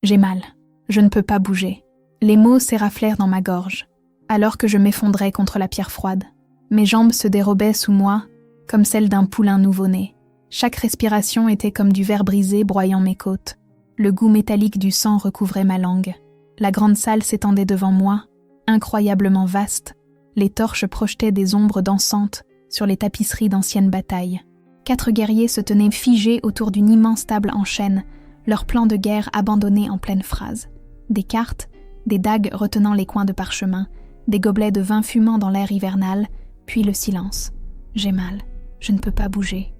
J'ai mal. Je ne peux pas bouger. Les mots s'éraflèrent dans ma gorge, alors que je m'effondrais contre la pierre froide. Mes jambes se dérobaient sous moi, comme celles d'un poulain nouveau-né. Chaque respiration était comme du verre brisé broyant mes côtes. Le goût métallique du sang recouvrait ma langue. La grande salle s'étendait devant moi, incroyablement vaste. Les torches projetaient des ombres dansantes sur les tapisseries d'anciennes batailles. 4 guerriers se tenaient figés autour d'une immense table en chêne, leur plan de guerre abandonné en pleine phrase. Des cartes, des dagues retenant les coins de parchemin, des gobelets de vin fumant dans l'air hivernal, puis le silence. J'ai mal, je ne peux pas bouger.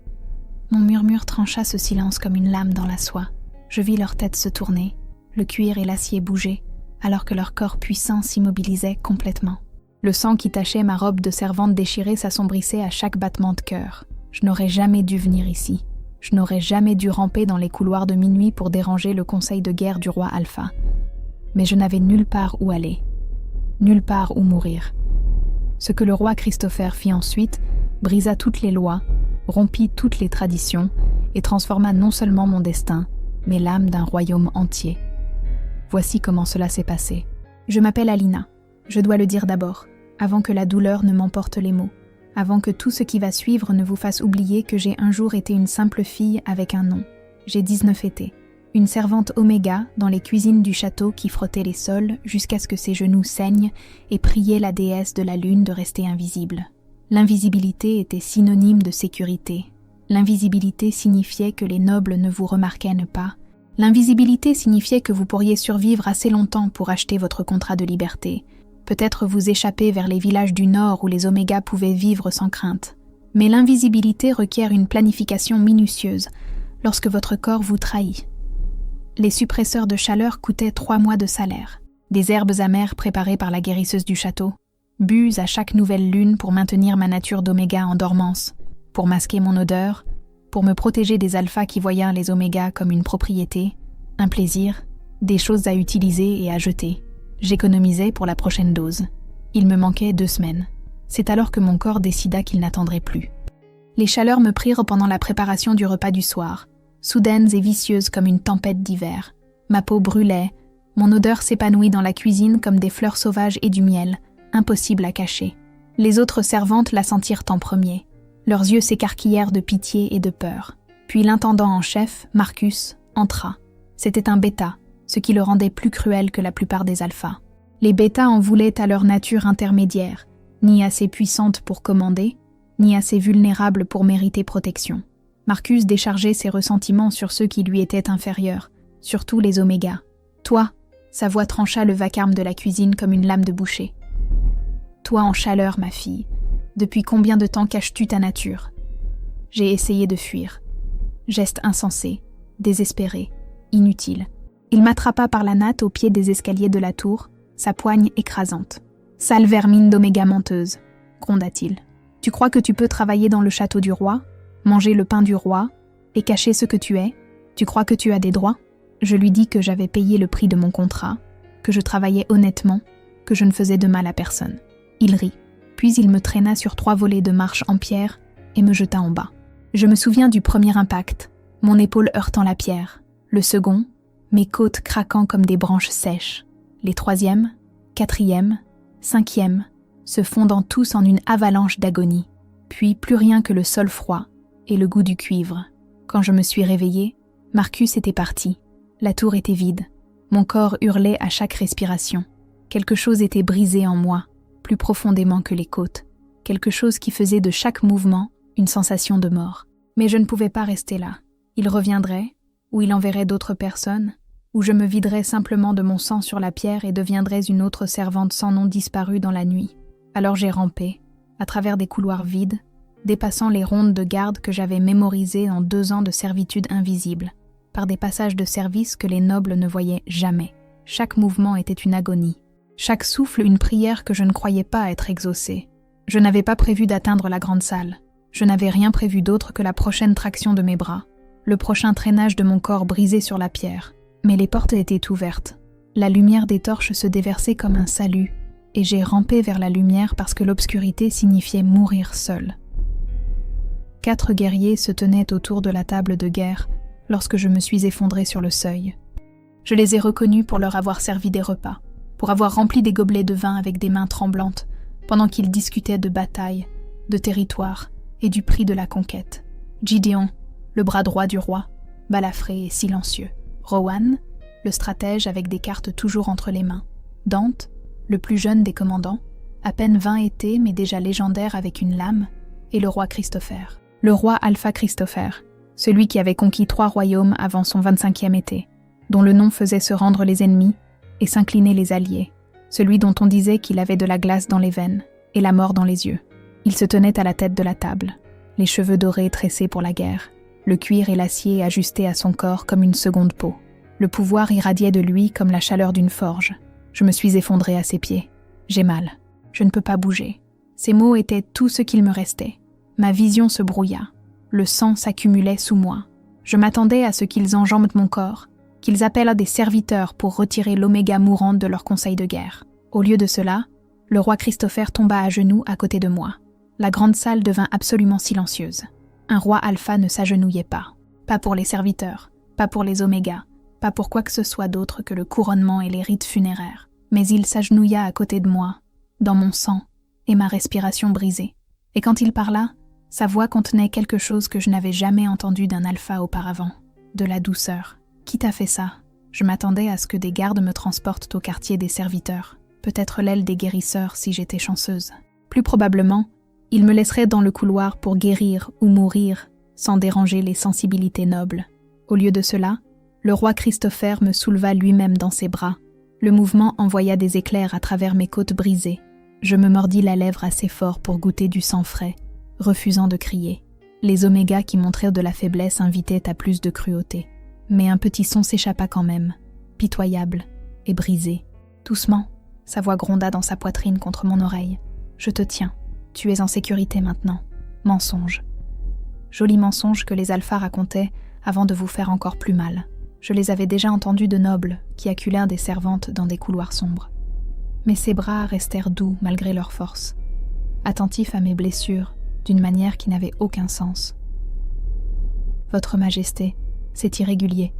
Mon murmure trancha ce silence comme une lame dans la soie. Je vis leurs têtes se tourner, le cuir et l'acier bouger, alors que leur corps puissant s'immobilisait complètement. Le sang qui tachait ma robe de servante déchirée s'assombrissait à chaque battement de cœur. Je n'aurais jamais dû venir ici. Je n'aurais jamais dû ramper dans les couloirs de minuit pour déranger le conseil de guerre du roi Alpha. Mais je n'avais nulle part où aller, nulle part où mourir. Ce que le roi Christopher fit ensuite brisa toutes les lois, rompit toutes les traditions et transforma non seulement mon destin, mais l'âme d'un royaume entier. Voici comment cela s'est passé. Je m'appelle Alina. Je dois le dire d'abord, avant que la douleur ne m'emporte les mots, avant que tout ce qui va suivre ne vous fasse oublier que j'ai un jour été une simple fille avec un nom. J'ai 19 étés. Une servante Oméga dans les cuisines du château qui frottait les sols jusqu'à ce que ses genoux saignent et priait la déesse de la lune de rester invisible. L'invisibilité était synonyme de sécurité. L'invisibilité signifiait que les nobles ne vous remarquaient pas. L'invisibilité signifiait que vous pourriez survivre assez longtemps pour acheter votre contrat de liberté. Peut-être vous échapper vers les villages du Nord où les Omégas pouvaient vivre sans crainte. Mais l'invisibilité requiert une planification minutieuse lorsque votre corps vous trahit. Les suppresseurs de chaleur coûtaient 3 mois de salaire. Des herbes amères préparées par la guérisseuse du château. Bues à chaque nouvelle lune pour maintenir ma nature d'Oméga en dormance, pour masquer mon odeur, pour me protéger des alphas qui voyaient les Omégas comme une propriété, un plaisir, des choses à utiliser et à jeter. J'économisais pour la prochaine dose. Il me manquait 2 semaines. C'est alors que mon corps décida qu'il n'attendrait plus. Les chaleurs me prirent pendant la préparation du repas du soir, soudaines et vicieuses comme une tempête d'hiver. Ma peau brûlait, mon odeur s'épanouit dans la cuisine comme des fleurs sauvages et du miel, impossible à cacher. Les autres servantes la sentirent en premier. Leurs yeux s'écarquillèrent de pitié et de peur. Puis l'intendant en chef, Marcus, entra. C'était un bêta, ce qui le rendait plus cruel que la plupart des alphas. Les bêtas en voulaient à leur nature intermédiaire, ni assez puissante pour commander, ni assez vulnérable pour mériter protection. Marcus déchargeait ses ressentiments sur ceux qui lui étaient inférieurs, surtout les Omégas. « Toi !» Sa voix trancha le vacarme de la cuisine comme une lame de boucher. « Toi en chaleur, ma fille, depuis combien de temps caches-tu ta nature ?» J'ai essayé de fuir. Geste insensé, désespéré, inutile. Il m'attrapa par la natte au pied des escaliers de la tour, sa poigne écrasante. « Sale vermine d'Oméga menteuse !» gronda-t-il. « Tu crois que tu peux travailler dans le château du roi, manger le pain du roi et cacher ce que tu es? Tu crois que tu as des droits ?» Je lui dis que j'avais payé le prix de mon contrat, que je travaillais honnêtement, que je ne faisais de mal à personne. Il rit, puis il me traîna sur 3 volets de marche en pierre et me jeta en bas. Je me souviens du premier impact, mon épaule heurtant la pierre. Le second, mes côtes craquant comme des branches sèches. Les 3e, 4e, 5e, se fondant tous en une avalanche d'agonie. Puis plus rien que le sol froid et le goût du cuivre. Quand je me suis réveillée, Marcus était parti. La tour était vide. Mon corps hurlait à chaque respiration. Quelque chose était brisé en moi, plus profondément que les côtes. Quelque chose qui faisait de chaque mouvement une sensation de mort. Mais je ne pouvais pas rester là. Il reviendrait, ou il enverrait d'autres personnes, ou je me viderais simplement de mon sang sur la pierre et deviendrais une autre servante sans nom disparue dans la nuit. Alors j'ai rampé, à travers des couloirs vides, dépassant les rondes de garde que j'avais mémorisées en 2 ans de servitude invisible, par des passages de service que les nobles ne voyaient jamais. Chaque mouvement était une agonie. Chaque souffle une prière que je ne croyais pas être exaucée. Je n'avais pas prévu d'atteindre la grande salle. Je n'avais rien prévu d'autre que la prochaine traction de mes bras, le prochain traînage de mon corps brisé sur la pierre. Mais les portes étaient ouvertes. La lumière des torches se déversait comme un salut, et j'ai rampé vers la lumière parce que l'obscurité signifiait mourir seul. 4 guerriers se tenaient autour de la table de guerre lorsque je me suis effondrée sur le seuil. Je les ai reconnus pour leur avoir servi des repas, pour avoir rempli des gobelets de vin avec des mains tremblantes, pendant qu'ils discutaient de bataille, de territoire et du prix de la conquête. Gideon, le bras droit du roi, balafré et silencieux. Rowan, le stratège avec des cartes toujours entre les mains. Dante, le plus jeune des commandants, à peine 20 étés mais déjà légendaire avec une lame, et le roi Christopher. Le roi Alpha Christopher, celui qui avait conquis 3 royaumes avant son 25e été, dont le nom faisait se rendre les ennemis et s'incliner les alliés, celui dont on disait qu'il avait de la glace dans les veines et la mort dans les yeux. Il se tenait à la tête de la table, les cheveux dorés tressés pour la guerre, le cuir et l'acier ajustés à son corps comme une seconde peau. Le pouvoir irradiait de lui comme la chaleur d'une forge. Je me suis effondrée à ses pieds. J'ai mal. Je ne peux pas bouger. Ces mots étaient tout ce qu'il me restait. Ma vision se brouilla. Le sang s'accumulait sous moi. Je m'attendais à ce qu'ils enjambent mon corps, qu'ils appellent des serviteurs pour retirer l'oméga mourante de leur conseil de guerre. Au lieu de cela, le roi Christopher tomba à genoux à côté de moi. La grande salle devint absolument silencieuse. Un roi alpha ne s'agenouillait pas. Pas pour les serviteurs, pas pour les omégas, pas pour quoi que ce soit d'autre que le couronnement et les rites funéraires. Mais il s'agenouilla à côté de moi, dans mon sang et ma respiration brisée. Et quand il parla, sa voix contenait quelque chose que je n'avais jamais entendu d'un alpha auparavant. De la douceur. Qui t'a fait ça? Je m'attendais à ce que des gardes me transportent au quartier des serviteurs. Peut-être l'aile des guérisseurs si j'étais chanceuse. Plus probablement, ils me laisseraient dans le couloir pour guérir ou mourir, sans déranger les sensibilités nobles. Au lieu de cela, le roi Christopher me souleva lui-même dans ses bras. Le mouvement envoya des éclairs à travers mes côtes brisées. Je me mordis la lèvre assez fort pour goûter du sang frais, refusant de crier. Les omégas qui montrèrent de la faiblesse invitaient à plus de cruauté. Mais un petit son s'échappa quand même, pitoyable et brisé. Doucement, sa voix gronda dans sa poitrine contre mon oreille. « Je te tiens. Tu es en sécurité maintenant. » Mensonge. Joli mensonge que les alphas racontaient avant de vous faire encore plus mal. Je les avais déjà entendus de nobles qui acculèrent des servantes dans des couloirs sombres. Mais ses bras restèrent doux malgré leur force, attentifs à mes blessures d'une manière qui n'avait aucun sens. « Votre Majesté, c'est irrégulier. »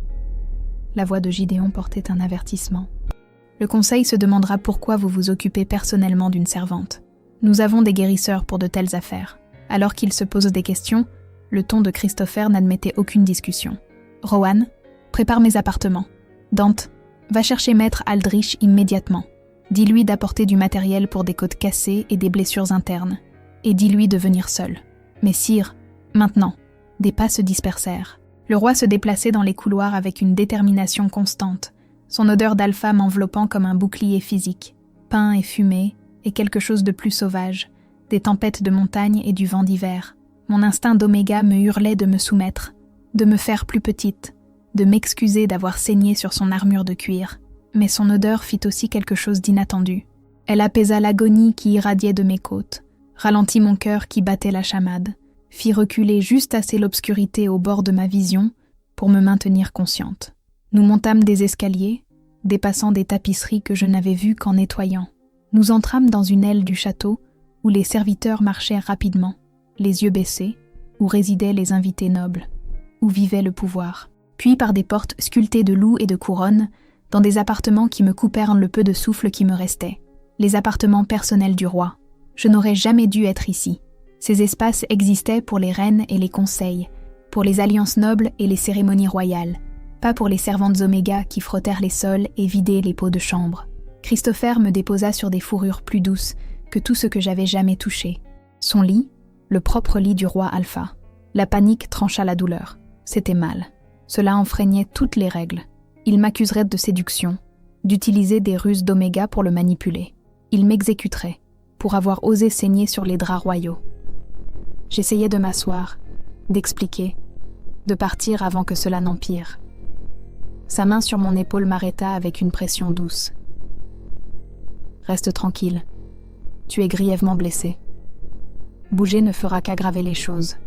La voix de Gideon portait un avertissement. « Le conseil se demandera pourquoi vous vous occupez personnellement d'une servante. Nous avons des guérisseurs pour de telles affaires. » Alors qu'il se pose des questions, le ton de Christopher n'admettait aucune discussion. « Rowan, prépare mes appartements. Dante, va chercher Maître Aldrich immédiatement. Dis-lui d'apporter du matériel pour des côtes cassées et des blessures internes. Et dis-lui de venir seul. Mais sire, maintenant. » Des pas se dispersèrent. Le roi se déplaçait dans les couloirs avec une détermination constante, son odeur d'alpha m'enveloppant comme un bouclier physique. Pain et fumée, et quelque chose de plus sauvage, des tempêtes de montagne et du vent d'hiver. Mon instinct d'oméga me hurlait de me soumettre, de me faire plus petite, de m'excuser d'avoir saigné sur son armure de cuir. Mais son odeur fit aussi quelque chose d'inattendu. Elle apaisa l'agonie qui irradiait de mes côtes, ralentit mon cœur qui battait la chamade, fit reculer juste assez l'obscurité au bord de ma vision pour me maintenir consciente. Nous montâmes des escaliers, dépassant des tapisseries que je n'avais vues qu'en nettoyant. Nous entrâmes dans une aile du château où les serviteurs marchèrent rapidement, les yeux baissés, où résidaient les invités nobles, où vivait le pouvoir. Puis par des portes sculptées de loups et de couronnes, dans des appartements qui me coupèrent le peu de souffle qui me restait. Les appartements personnels du roi. Je n'aurais jamais dû être ici. Ces espaces existaient pour les reines et les conseils, pour les alliances nobles et les cérémonies royales, pas pour les servantes oméga qui frottèrent les sols et vidaient les pots de chambre. Christopher me déposa sur des fourrures plus douces que tout ce que j'avais jamais touché. Son lit, le propre lit du roi Alpha. La panique trancha la douleur. C'était mal. Cela enfreignait toutes les règles. Il m'accuserait de séduction, d'utiliser des ruses d'oméga pour le manipuler. Il m'exécuterait, pour avoir osé saigner sur les draps royaux. J'essayais de m'asseoir, d'expliquer, de partir avant que cela n'empire. Sa main sur mon épaule m'arrêta avec une pression douce. « Reste tranquille. Tu es grièvement blessé. Bouger ne fera qu'aggraver les choses. »«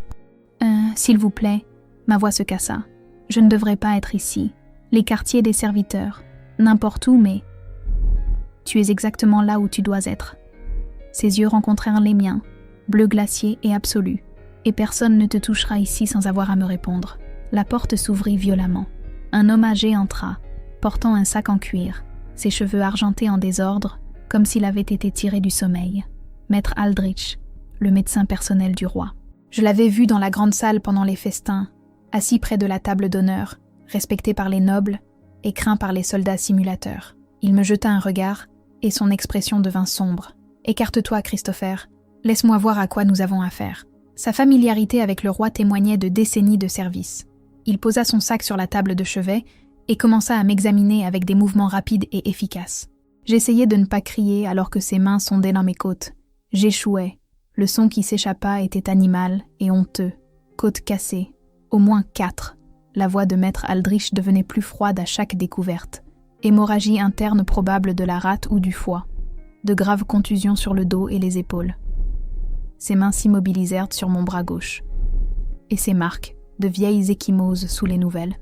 S'il vous plaît. » Ma voix se cassa. « Je ne devrais pas être ici. Les quartiers des serviteurs. N'importe où, mais... » « Tu es exactement là où tu dois être. » Ses yeux rencontrèrent les miens, bleu glacier et absolu. « Et personne ne te touchera ici sans avoir à me répondre. » La porte s'ouvrit violemment. Un homme âgé entra, portant un sac en cuir, ses cheveux argentés en désordre, comme s'il avait été tiré du sommeil. Maître Aldrich, le médecin personnel du roi. Je l'avais vu dans la grande salle pendant les festins, assis près de la table d'honneur, respecté par les nobles et craint par les soldats simulateurs. Il me jeta un regard, et son expression devint sombre. « Écarte-toi, Christopher. Laisse-moi voir à quoi nous avons affaire. » Sa familiarité avec le roi témoignait de décennies de service. Il posa son sac sur la table de chevet et commença à m'examiner avec des mouvements rapides et efficaces. J'essayais de ne pas crier alors que ses mains sondaient dans mes côtes. J'échouais. Le son qui s'échappa était animal et honteux. Côtes cassées. Au moins 4. La voix de maître Aldrich devenait plus froide à chaque découverte. Hémorragie interne probable de la rate ou du foie. De graves contusions sur le dos et les épaules. Ses mains s'immobilisèrent sur mon bras gauche. Et ces marques, de vieilles ecchymoses sous les nouvelles.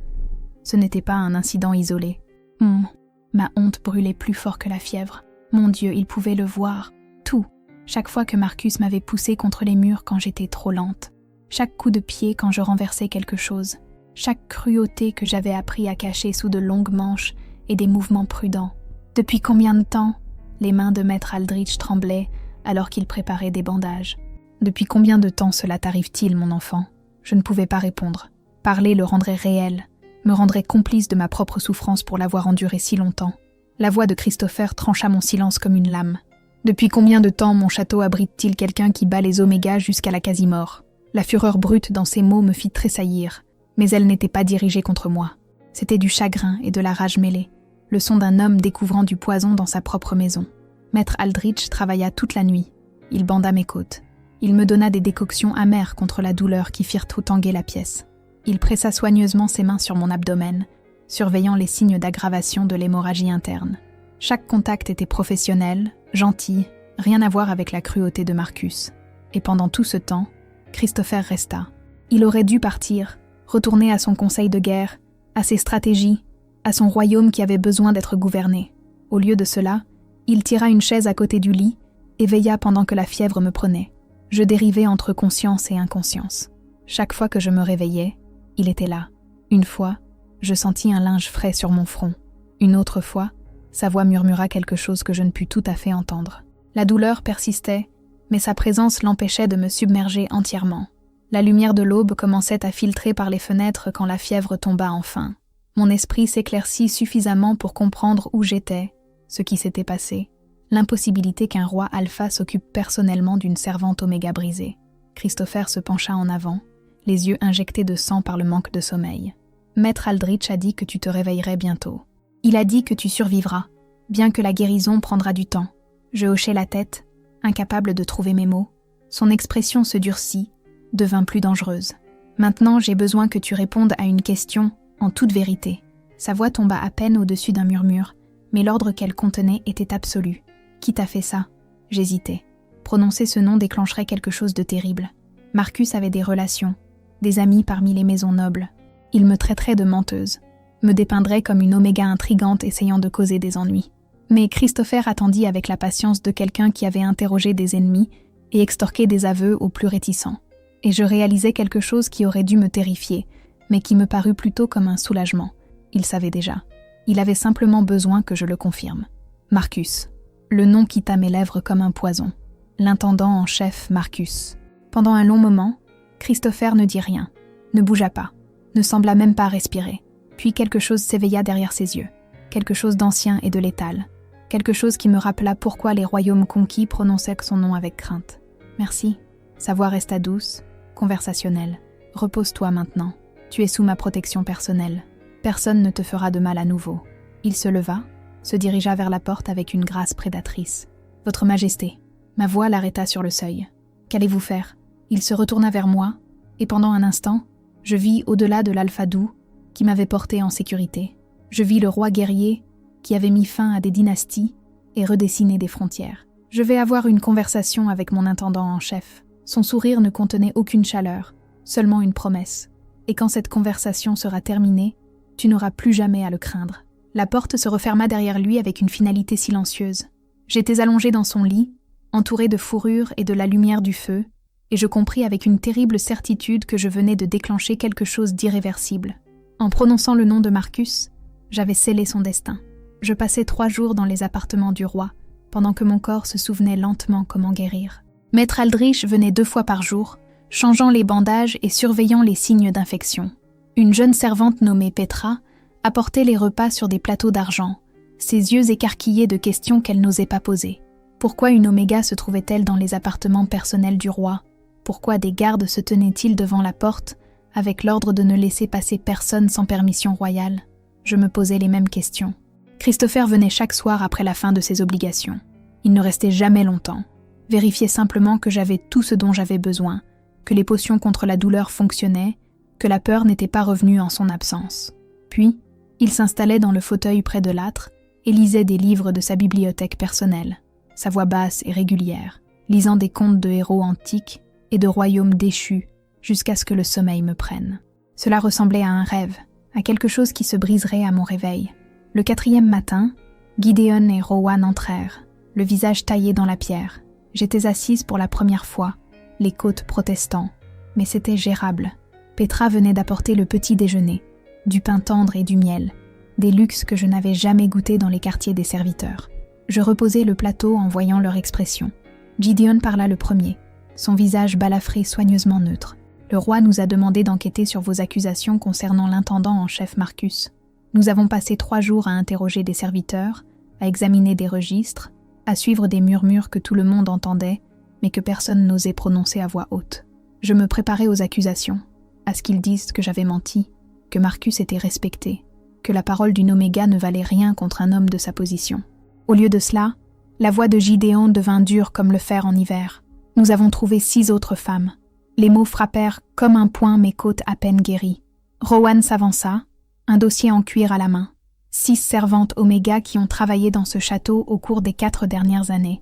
Ce n'était pas un incident isolé. Ma honte brûlait plus fort que la fièvre. Mon Dieu, il pouvait le voir. Tout. Chaque fois que Marcus m'avait poussé contre les murs quand j'étais trop lente. Chaque coup de pied quand je renversais quelque chose. Chaque cruauté que j'avais appris à cacher sous de longues manches et des mouvements prudents. Depuis combien de temps? Les mains de maître Aldrich tremblaient alors qu'il préparait des bandages. Depuis combien de temps cela t'arrive-t-il, mon enfant? Je ne pouvais pas répondre. Parler le rendrait réel, me rendrait complice de ma propre souffrance pour l'avoir endurée si longtemps. La voix de Christopher trancha mon silence comme une lame. Depuis combien de temps mon château abrite-t-il quelqu'un qui bat les omégas jusqu'à la quasi-mort? La fureur brute dans ces mots me fit tressaillir, mais elle n'était pas dirigée contre moi. C'était du chagrin et de la rage mêlée, le son d'un homme découvrant du poison dans sa propre maison. Maître Aldrich travailla toute la nuit. Il banda mes côtes. Il me donna des décoctions amères contre la douleur qui firent tout tanguer la pièce. Il pressa soigneusement ses mains sur mon abdomen, surveillant les signes d'aggravation de l'hémorragie interne. Chaque contact était professionnel, gentil, rien à voir avec la cruauté de Marcus. Et pendant tout ce temps, Christopher resta. Il aurait dû partir, retourner à son conseil de guerre, à ses stratégies, à son royaume qui avait besoin d'être gouverné. Au lieu de cela, il tira une chaise à côté du lit et veilla pendant que la fièvre me prenait. Je dérivais entre conscience et inconscience. Chaque fois que je me réveillais, il était là. Une fois, je sentis un linge frais sur mon front. Une autre fois, sa voix murmura quelque chose que je ne pus tout à fait entendre. La douleur persistait, mais sa présence l'empêchait de me submerger entièrement. La lumière de l'aube commençait à filtrer par les fenêtres quand la fièvre tomba enfin. Mon esprit s'éclaircit suffisamment pour comprendre où j'étais, ce qui s'était passé, l'impossibilité qu'un roi alpha s'occupe personnellement d'une servante oméga brisée. Christopher se pencha en avant, les yeux injectés de sang par le manque de sommeil. Maître Aldrich a dit que tu te réveillerais bientôt. Il a dit que tu survivras, bien que la guérison prendra du temps. Je hochai la tête, incapable de trouver mes mots. Son expression se durcit, devint plus dangereuse. Maintenant, j'ai besoin que tu répondes à une question en toute vérité. Sa voix tomba à peine au-dessus d'un murmure, mais l'ordre qu'elle contenait était absolu. Qui t'a fait ça? J'hésitais. Prononcer ce nom déclencherait quelque chose de terrible. Marcus avait des relations, des amis parmi les maisons nobles. Il me traiterait de menteuse, me dépeindrait comme une oméga intrigante essayant de causer des ennuis. Mais Christopher attendit avec la patience de quelqu'un qui avait interrogé des ennemis et extorqué des aveux aux plus réticents. Et je réalisais quelque chose qui aurait dû me terrifier, mais qui me parut plutôt comme un soulagement. Il savait déjà. Il avait simplement besoin que je le confirme. Marcus. Le nom quitta mes lèvres comme un poison. L'intendant en chef Marcus. Pendant un long moment, Christopher ne dit rien, ne bougea pas, ne sembla même pas respirer. Puis quelque chose s'éveilla derrière ses yeux. Quelque chose d'ancien et de létal. Quelque chose qui me rappela pourquoi les royaumes conquis prononçaient son nom avec crainte. Merci. Sa voix resta douce, conversationnelle. Repose-toi maintenant. Tu es sous ma protection personnelle. Personne ne te fera de mal à nouveau. Il se leva, se dirigea vers la porte avec une grâce prédatrice. « Votre Majesté !» Ma voix l'arrêta sur le seuil. « Qu'allez-vous faire ?» Il se retourna vers moi, et pendant un instant, je vis au-delà de l'Alphadou qui m'avait porté en sécurité. Je vis le roi guerrier qui avait mis fin à des dynasties et redessiné des frontières. Je vais avoir une conversation avec mon intendant en chef. Son sourire ne contenait aucune chaleur, seulement une promesse. Et quand cette conversation sera terminée, tu n'auras plus jamais à le craindre. La porte se referma derrière lui avec une finalité silencieuse. J'étais allongée dans son lit, entourée de fourrure et de la lumière du feu, et je compris avec une terrible certitude que je venais de déclencher quelque chose d'irréversible. En prononçant le nom de Marcus, J'avais scellé son destin. Je passais 3 jours dans les appartements du roi, pendant que mon corps se souvenait lentement comment guérir. Maître Aldrich venait 2 fois par jour, changeant les bandages et surveillant les signes d'infection. Une jeune servante nommée Petra apportait les repas sur des plateaux d'argent, ses yeux écarquillés de questions qu'elle n'osait pas poser. Pourquoi une Oméga se trouvait-elle dans les appartements personnels du roi? Pourquoi des gardes se tenaient-ils devant la porte, avec l'ordre de ne laisser passer personne sans permission royale? Je me posais les mêmes questions. Christopher venait chaque soir après la fin de ses obligations. Il ne restait jamais longtemps. Vérifiait simplement que j'avais tout ce dont j'avais besoin, que les potions contre la douleur fonctionnaient, que la peur n'était pas revenue en son absence. Puis, il s'installait dans le fauteuil près de l'âtre et lisait des livres de sa bibliothèque personnelle, sa voix basse et régulière, lisant des contes de héros antiques et de royaumes déchus jusqu'à ce que le sommeil me prenne. Cela ressemblait à un rêve, à quelque chose qui se briserait à mon réveil. Le 4e matin, Gideon et Rowan entrèrent, le visage taillé dans la pierre. J'étais assise pour la première fois, les côtes protestant, mais c'était gérable. Petra venait d'apporter le petit déjeuner, du pain tendre et du miel, des luxes que je n'avais jamais goûtés dans les quartiers des serviteurs. Je reposai le plateau en voyant leur expression. Gideon parla le premier, son visage balafré soigneusement neutre. Le roi nous a demandé d'enquêter sur vos accusations concernant l'intendant en chef Marcus. Nous avons passé 3 jours à interroger des serviteurs, à examiner des registres, à suivre des murmures que tout le monde entendait, mais que personne n'osait prononcer à voix haute. Je me préparais aux accusations, à ce qu'ils disent que j'avais menti, que Marcus était respecté, que la parole d'une Oméga ne valait rien contre un homme de sa position. Au lieu de cela, la voix de Gideon devint dure comme le fer en hiver. Nous avons trouvé 6 autres femmes. Les mots frappèrent comme un poing mes côtes à peine guéries. Rowan s'avança, un dossier en cuir à la main. 6 servantes Oméga qui ont travaillé dans ce château au cours des 4 dernières années.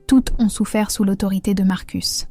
Toutes ont souffert sous l'autorité de Marcus.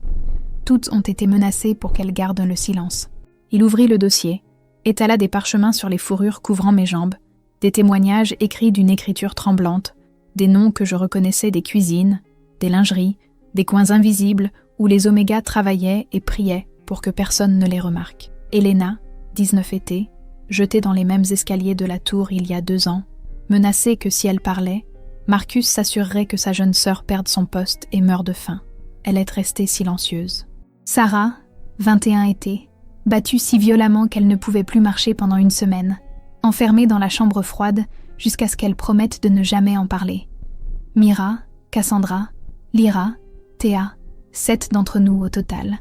Toutes ont été menacées pour qu'elles gardent le silence. Il ouvrit le dossier, étala des parchemins sur les fourrures couvrant mes jambes, des témoignages écrits d'une écriture tremblante, des noms que je reconnaissais des cuisines, des lingeries, des coins invisibles où les Oméga travaillaient et priaient pour que personne ne les remarque. Helena, 19 étés, jetée dans les mêmes escaliers de la tour il y a 2 ans, menacée que si elle parlait, Marcus s'assurerait que sa jeune sœur perde son poste et meure de faim. Elle est restée silencieuse. Sarah, 21 étés, battue si violemment qu'elle ne pouvait plus marcher pendant 1 semaine, enfermée dans la chambre froide jusqu'à ce qu'elle promette de ne jamais en parler. Mira, Cassandra, Lyra, Théa, 7 d'entre nous au total.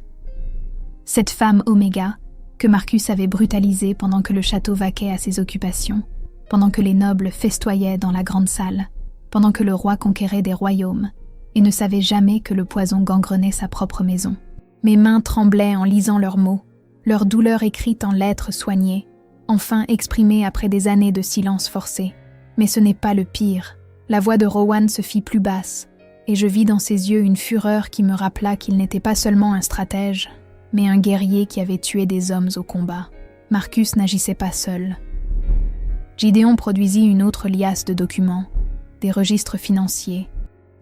Cette femme Oméga, que Marcus avait brutalisée pendant que le château vaquait à ses occupations, pendant que les nobles festoyaient dans la grande salle, pendant que le roi conquérait des royaumes, et ne savait jamais que le poison gangrenait sa propre maison. Mes mains tremblaient en lisant leurs mots, leur douleur écrite en lettres soignées, enfin exprimée après des années de silence forcé. Mais ce n'est pas le pire. La voix de Rowan se fit plus basse, et je vis dans ses yeux une fureur qui me rappela qu'il n'était pas seulement un stratège, mais un guerrier qui avait tué des hommes au combat. Marcus n'agissait pas seul. Gideon produisit une autre liasse de documents, des registres financiers.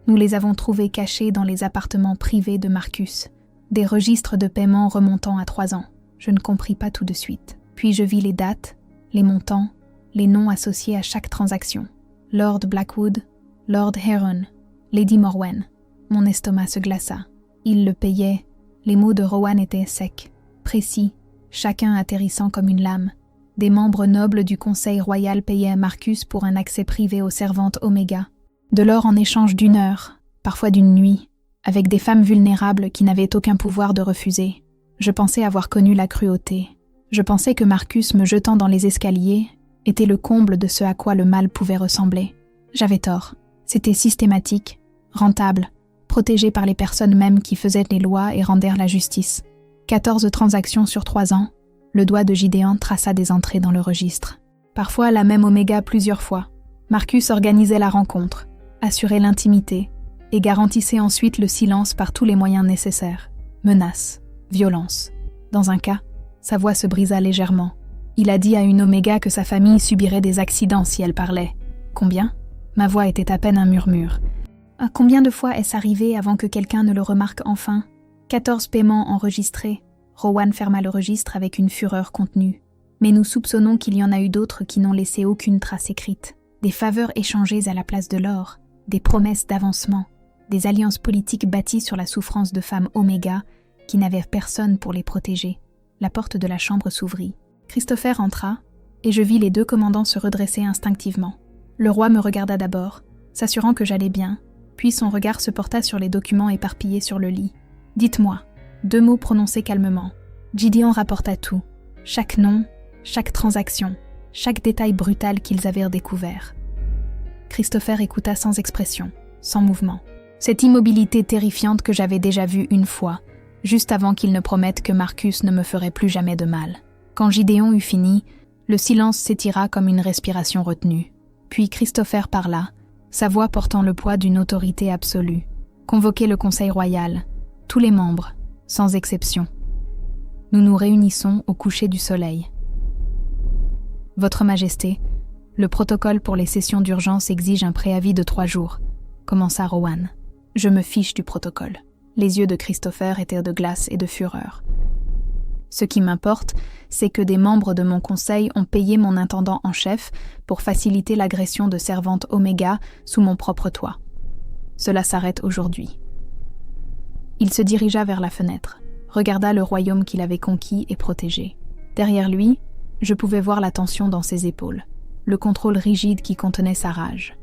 Nous les avons trouvés cachés dans les appartements privés de Marcus, des registres de paiement remontant à 3 ans. Je ne compris pas tout de suite. Puis je vis les dates, les montants, les noms associés à chaque transaction. Lord Blackwood, Lord Heron, Lady Morwen. Mon estomac se glaça. Il le payait. Les mots de Rowan étaient secs, précis, chacun atterrissant comme une lame. Des membres nobles du conseil royal payaient à Marcus pour un accès privé aux servantes Oméga. De l'or en échange d'1 heure, parfois d'une nuit, avec des femmes vulnérables qui n'avaient aucun pouvoir de refuser. Je pensais avoir connu la cruauté. Je pensais que Marcus me jetant dans les escaliers était le comble de ce à quoi le mal pouvait ressembler. J'avais tort. C'était systématique, rentable, protégé par les personnes mêmes qui faisaient les lois et rendèrent la justice. 14 transactions sur 3 ans, le doigt de Gideon traça des entrées dans le registre. Parfois la même Oméga plusieurs fois. Marcus organisait la rencontre, assurait l'intimité et garantissait ensuite le silence par tous les moyens nécessaires. Menaces, violence. Dans un cas, sa voix se brisa légèrement. Il a dit à une Oméga que sa famille subirait des accidents si elle parlait. Combien ? Ma voix était à peine un murmure. Combien de fois est-ce arrivé avant que quelqu'un ne le remarque enfin ? 14 paiements enregistrés. Rowan ferma le registre avec une fureur contenue. Mais nous soupçonnons qu'il y en a eu d'autres qui n'ont laissé aucune trace écrite. Des faveurs échangées à la place de l'or, des promesses d'avancement, des alliances politiques bâties sur la souffrance de femmes Oméga qui n'avaient personne pour les protéger. La porte de la chambre s'ouvrit. Christopher entra, et je vis les 2 commandants se redresser instinctivement. Le roi me regarda d'abord, s'assurant que j'allais bien, puis son regard se porta sur les documents éparpillés sur le lit. « Dites-moi », 2 mots prononcés calmement. Gideon rapporta tout, chaque nom, chaque transaction, chaque détail brutal qu'ils avaient découvert. Christopher écouta sans expression, sans mouvement. Cette immobilité terrifiante que j'avais déjà vue une fois, juste avant qu'il ne promette que Marcus ne me ferait plus jamais de mal. Quand Gideon eut fini, le silence s'étira comme une respiration retenue. Puis Christopher parla, sa voix portant le poids d'une autorité absolue. Convoquez le Conseil royal, tous les membres, sans exception. Nous nous réunissons au coucher du soleil. Votre Majesté, le protocole pour les sessions d'urgence exige un préavis de 3 jours, commença Rowan. Je me fiche du protocole. Les yeux de Christopher étaient de glace et de fureur. Ce qui m'importe, c'est que des membres de mon conseil ont payé mon intendant en chef pour faciliter l'agression de servantes Oméga sous mon propre toit. Cela s'arrête aujourd'hui. Il se dirigea vers la fenêtre, regarda le royaume qu'il avait conquis et protégé. Derrière lui, je pouvais voir la tension dans ses épaules, le contrôle rigide qui contenait sa rage.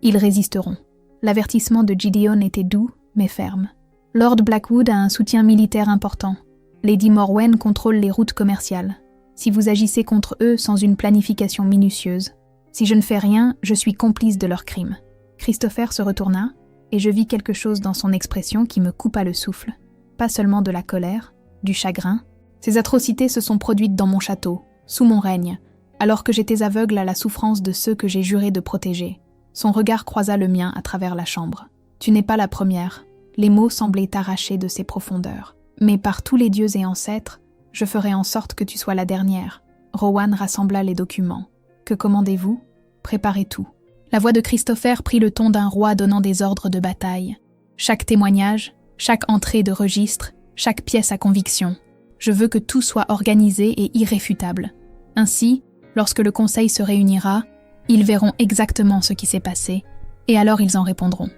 Ils résisteront. L'avertissement de Gideon était doux, mais ferme. Lord Blackwood a un soutien militaire important. Lady Morwen contrôle les routes commerciales. Si vous agissez contre eux sans une planification minutieuse, si je ne fais rien, je suis complice de leurs crimes. Christopher se retourna, et je vis quelque chose dans son expression qui me coupa le souffle. Pas seulement de la colère, du chagrin. Ces atrocités se sont produites dans mon château, sous mon règne, alors que j'étais aveugle à la souffrance de ceux que j'ai juré de protéger. Son regard croisa le mien à travers la chambre. Tu n'es pas la première. Les mots semblaient arrachés de ses profondeurs. Mais par tous les dieux et ancêtres, je ferai en sorte que tu sois la dernière. Rowan rassembla les documents. Que commandez-vous ? Préparez tout. La voix de Christopher prit le ton d'un roi donnant des ordres de bataille. Chaque témoignage, chaque entrée de registre, chaque pièce à conviction. Je veux que tout soit organisé et irréfutable. Ainsi, lorsque le conseil se réunira, ils verront exactement ce qui s'est passé, et alors ils en répondront.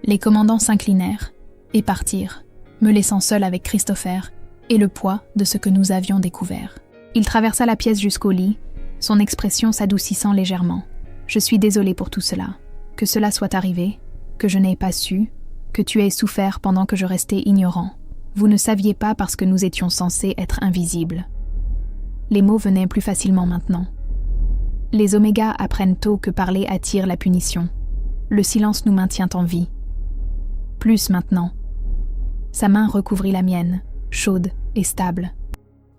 Les commandants s'inclinèrent et partirent, me laissant seul avec Christopher et le poids de ce que nous avions découvert. Il traversa la pièce jusqu'au lit, son expression s'adoucissant légèrement. Je suis désolée pour tout cela, que cela soit arrivé, que je n'ai pas su, que tu aies souffert pendant que je restais ignorant. Vous ne saviez pas parce que nous étions censés être invisibles. Les mots venaient plus facilement maintenant. Les Oméga apprennent tôt que parler attire la punition. Le silence nous maintient en vie. Plus maintenant. Sa main recouvrit la mienne, chaude et stable.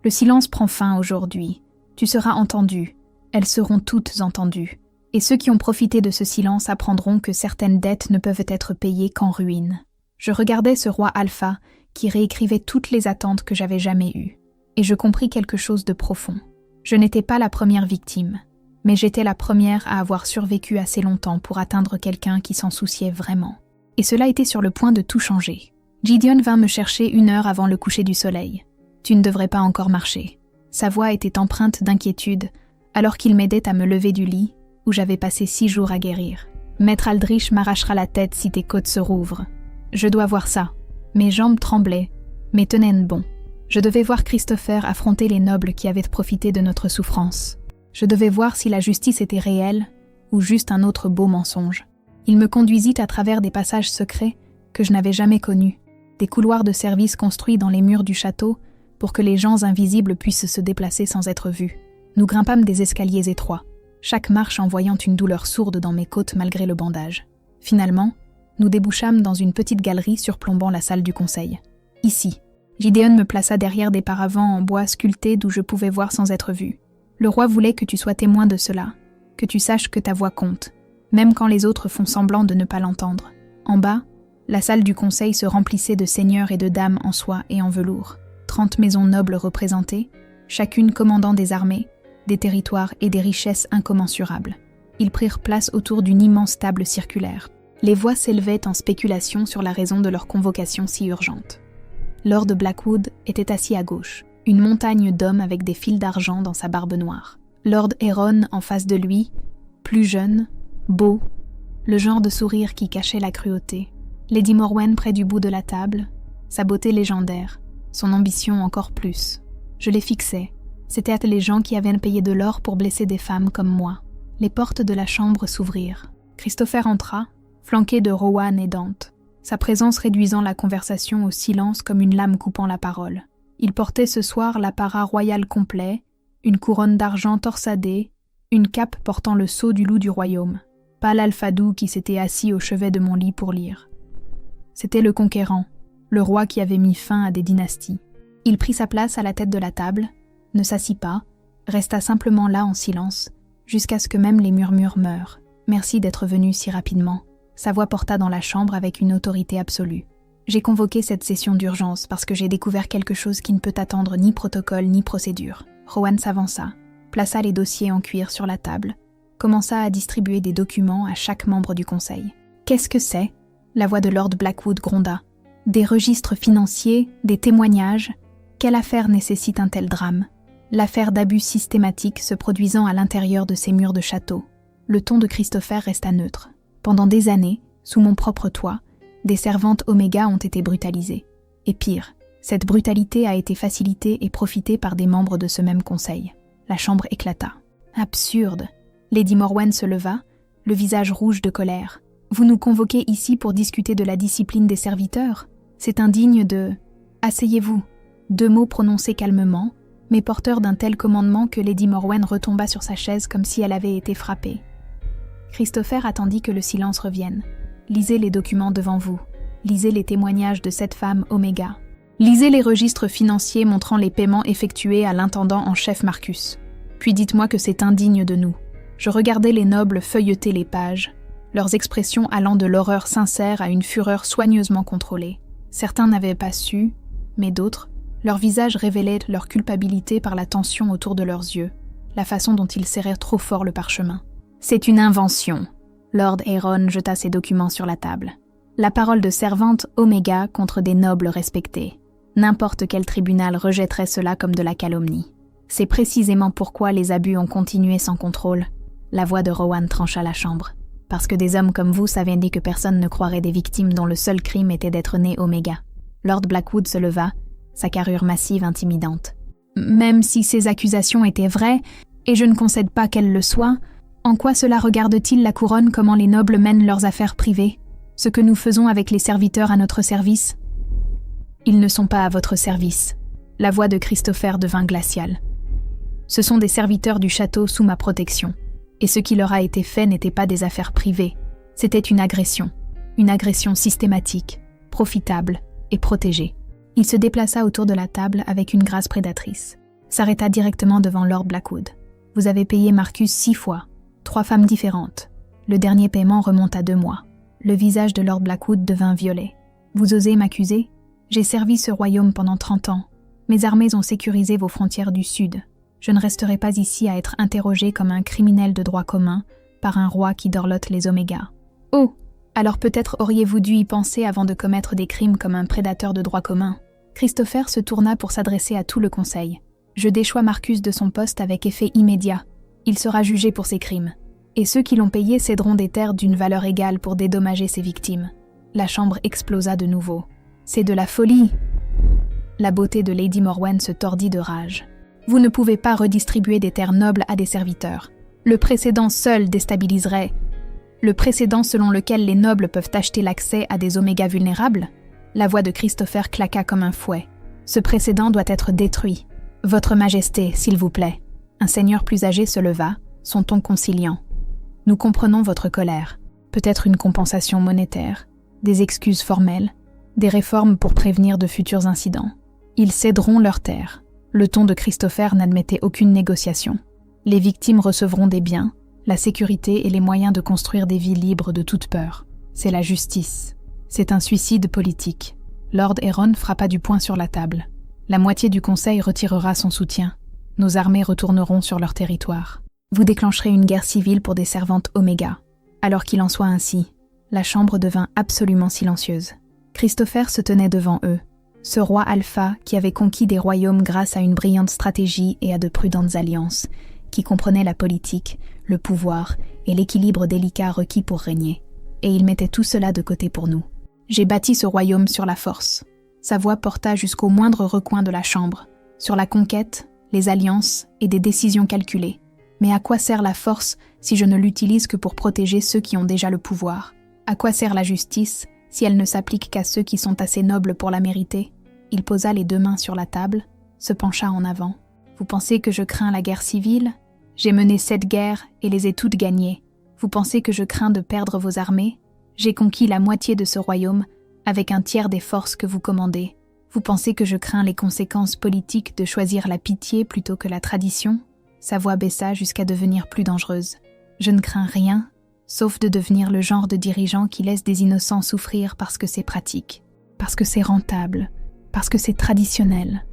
Le silence prend fin aujourd'hui. Tu seras entendu. Elles seront toutes entendues. Et ceux qui ont profité de ce silence apprendront que certaines dettes ne peuvent être payées qu'en ruine. Je regardais ce roi Alpha qui réécrivait toutes les attentes que j'avais jamais eues. Et je compris quelque chose de profond. Je n'étais pas la première victime, mais j'étais la première à avoir survécu assez longtemps pour atteindre quelqu'un qui s'en souciait vraiment. Et cela était sur le point de tout changer. Gideon vint me chercher 1 heure avant le coucher du soleil. « Tu ne devrais pas encore marcher. » Sa voix était empreinte d'inquiétude, alors qu'il m'aidait à me lever du lit, où j'avais passé 6 jours à guérir. « Maître Aldrich m'arrachera la tête si tes côtes se rouvrent. Je dois voir ça. » Mes jambes tremblaient, mais tenaient bon. Je devais voir Christopher affronter les nobles qui avaient profité de notre souffrance. Je devais voir si la justice était réelle ou juste un autre beau mensonge. Il me conduisit à travers des passages secrets que je n'avais jamais connus, des couloirs de service construits dans les murs du château pour que les gens invisibles puissent se déplacer sans être vus. Nous grimpâmes des escaliers étroits, chaque marche envoyant une douleur sourde dans mes côtes malgré le bandage. Finalement, nous débouchâmes dans une petite galerie surplombant la salle du conseil. Ici, Gideon me plaça derrière des paravents en bois sculptés d'où je pouvais voir sans être vu. Le roi voulait que tu sois témoin de cela, que tu saches que ta voix compte, même quand les autres font semblant de ne pas l'entendre. En bas, la salle du conseil se remplissait de seigneurs et de dames en soie et en velours. 30 maisons nobles représentées, chacune commandant des armées, des territoires et des richesses incommensurables. Ils prirent place autour d'une immense table circulaire. Les voix s'élevaient en spéculation sur la raison de leur convocation si urgente. Lord Blackwood était assis à gauche, une montagne d'hommes avec des fils d'argent dans sa barbe noire. Lord Heron en face de lui, plus jeune, beau, le genre de sourire qui cachait la cruauté. Lady Morwen près du bout de la table, sa beauté légendaire, son ambition encore plus. Je les fixais. C'étaient les gens qui avaient payé de l'or pour blesser des femmes comme moi. Les portes de la chambre s'ouvrirent. Christopher entra, flanqué de Rowan et Dante, sa présence réduisant la conversation au silence comme une lame coupant la parole. Il portait ce soir l'apparat royal complet, une couronne d'argent torsadée, une cape portant le sceau du loup du royaume, pas l'alfadou qui s'était assis au chevet de mon lit pour lire. C'était le conquérant, le roi qui avait mis fin à des dynasties. Il prit sa place à la tête de la table, ne s'assit pas, resta simplement là en silence, jusqu'à ce que même les murmures meurent. « Merci d'être venu si rapidement », sa voix porta dans la chambre avec une autorité absolue. « J'ai convoqué cette session d'urgence parce que j'ai découvert quelque chose qui ne peut attendre ni protocole ni procédure. » Rowan s'avança, plaça les dossiers en cuir sur la table, commença à distribuer des documents à chaque membre du conseil. « Qu'est-ce que c'est ?» La voix de Lord Blackwood gronda. « Des registres financiers, des témoignages. Quelle affaire nécessite un tel drame ? L'affaire d'abus systématiques se produisant à l'intérieur de ces murs de château. » Le ton de Christopher resta neutre. Pendant des années, sous mon propre toit, des servantes Oméga ont été brutalisées. Et pire, cette brutalité a été facilitée et profitée par des membres de ce même conseil. La chambre éclata. Absurde. Lady Morwen se leva, le visage rouge de colère. Vous nous convoquez ici pour discuter de la discipline des serviteurs ? C'est indigne de... Asseyez-vous. 2 mots prononcés calmement, mais porteurs d'un tel commandement que Lady Morwen retomba sur sa chaise comme si elle avait été frappée. Christopher attendit que le silence revienne. Lisez les documents devant vous. Lisez les témoignages de cette femme Oméga. Lisez les registres financiers montrant les paiements effectués à l'intendant en chef Marcus. Puis dites-moi que c'est indigne de nous. Je regardais les nobles feuilleter les pages, leurs expressions allant de l'horreur sincère à une fureur soigneusement contrôlée. Certains n'avaient pas su, mais d'autres, leurs visages révélaient leur culpabilité par la tension autour de leurs yeux, la façon dont ils serraient trop fort le parchemin. C'est une invention. Lord Heron jeta ses documents sur la table. La parole de servante Oméga contre des nobles respectés. N'importe quel tribunal rejetterait cela comme de la calomnie. C'est précisément pourquoi les abus ont continué sans contrôle. La voix de Rowan trancha la chambre. Parce que des hommes comme vous savaient dit que personne ne croirait des victimes dont le seul crime était d'être né Oméga. Lord Blackwood se leva, sa carrure massive intimidante. Même si ces accusations étaient vraies, et je ne concède pas qu'elles le soient, en quoi cela regarde-t-il la couronne comment les nobles mènent leurs affaires privées, ce que nous faisons avec les serviteurs à notre service ? Ils ne sont pas à votre service. La voix de Christopher devint glaciale. Ce sont des serviteurs du château sous ma protection, et ce qui leur a été fait n'était pas des affaires privées, c'était une agression systématique, profitable et protégée. Il se déplaça autour de la table avec une grâce prédatrice, s'arrêta directement devant Lord Blackwood. Vous avez payé Marcus 6 fois, 3 femmes différentes. Le dernier paiement remonte à 2 mois. Le visage de Lord Blackwood devint violet. Vous osez m'accuser ? J'ai servi ce royaume pendant 30 ans. Mes armées ont sécurisé vos frontières du sud. Je ne resterai pas ici à être interrogé comme un criminel de droit commun par un roi qui dorlote les Oméga. Oh, alors peut-être auriez-vous dû y penser avant de commettre des crimes comme un prédateur de droit commun. Christopher se tourna pour s'adresser à tout le conseil. Je déchois Marcus de son poste avec effet immédiat. Il sera jugé pour ses crimes. Et ceux qui l'ont payé céderont des terres d'une valeur égale pour dédommager ses victimes. La chambre explosa de nouveau. C'est de la folie. La beauté de Lady Morwen se tordit de rage. Vous ne pouvez pas redistribuer des terres nobles à des serviteurs. Le précédent seul déstabiliserait. Le précédent selon lequel les nobles peuvent acheter l'accès à des Oméga vulnérables. La voix de Christopher claqua comme un fouet. Ce précédent doit être détruit. Votre Majesté, s'il vous plaît. Un seigneur plus âgé se leva, son ton conciliant. Nous comprenons votre colère. Peut-être une compensation monétaire, des excuses formelles, des réformes pour prévenir de futurs incidents. Ils céderont leurs terres. Le ton de Christopher n'admettait aucune négociation. Les victimes recevront des biens, la sécurité et les moyens de construire des vies libres de toute peur. C'est la justice. C'est un suicide politique. Lord Heron frappa du poing sur la table. La moitié du conseil retirera son soutien. Nos armées retourneront sur leur territoire. Vous déclencherez une guerre civile pour des servantes Oméga. Alors qu'il en soit ainsi, la chambre devint absolument silencieuse. Christopher se tenait devant eux, Ce roi Alpha qui avait conquis des royaumes grâce à une brillante stratégie et à de prudentes alliances, qui comprenait la politique, le pouvoir et l'équilibre délicat requis pour régner. Et il mettait tout cela de côté pour nous. J'ai bâti ce royaume sur la force. Sa voix porta jusqu'au moindre recoin de la chambre, sur la conquête, les alliances et des décisions calculées. Mais à quoi sert la force si je ne l'utilise que pour protéger ceux qui ont déjà le pouvoir? À quoi sert la justice si elle ne s'applique qu'à ceux qui sont assez nobles pour la mériter? Il posa les 2 mains sur la table, se pencha en avant. Vous pensez que je crains la guerre civile? J'ai mené 7 guerres et les ai toutes gagnées. Vous pensez que je crains de perdre vos armées? J'ai conquis la moitié de ce royaume avec 1/3 des forces que vous commandez. Vous pensez que je crains les conséquences politiques de choisir la pitié plutôt que la tradition? Sa voix baissa jusqu'à devenir plus dangereuse. Je ne crains rien, sauf de devenir le genre de dirigeant qui laisse des innocents souffrir parce que c'est pratique, parce que c'est rentable, parce que c'est traditionnel.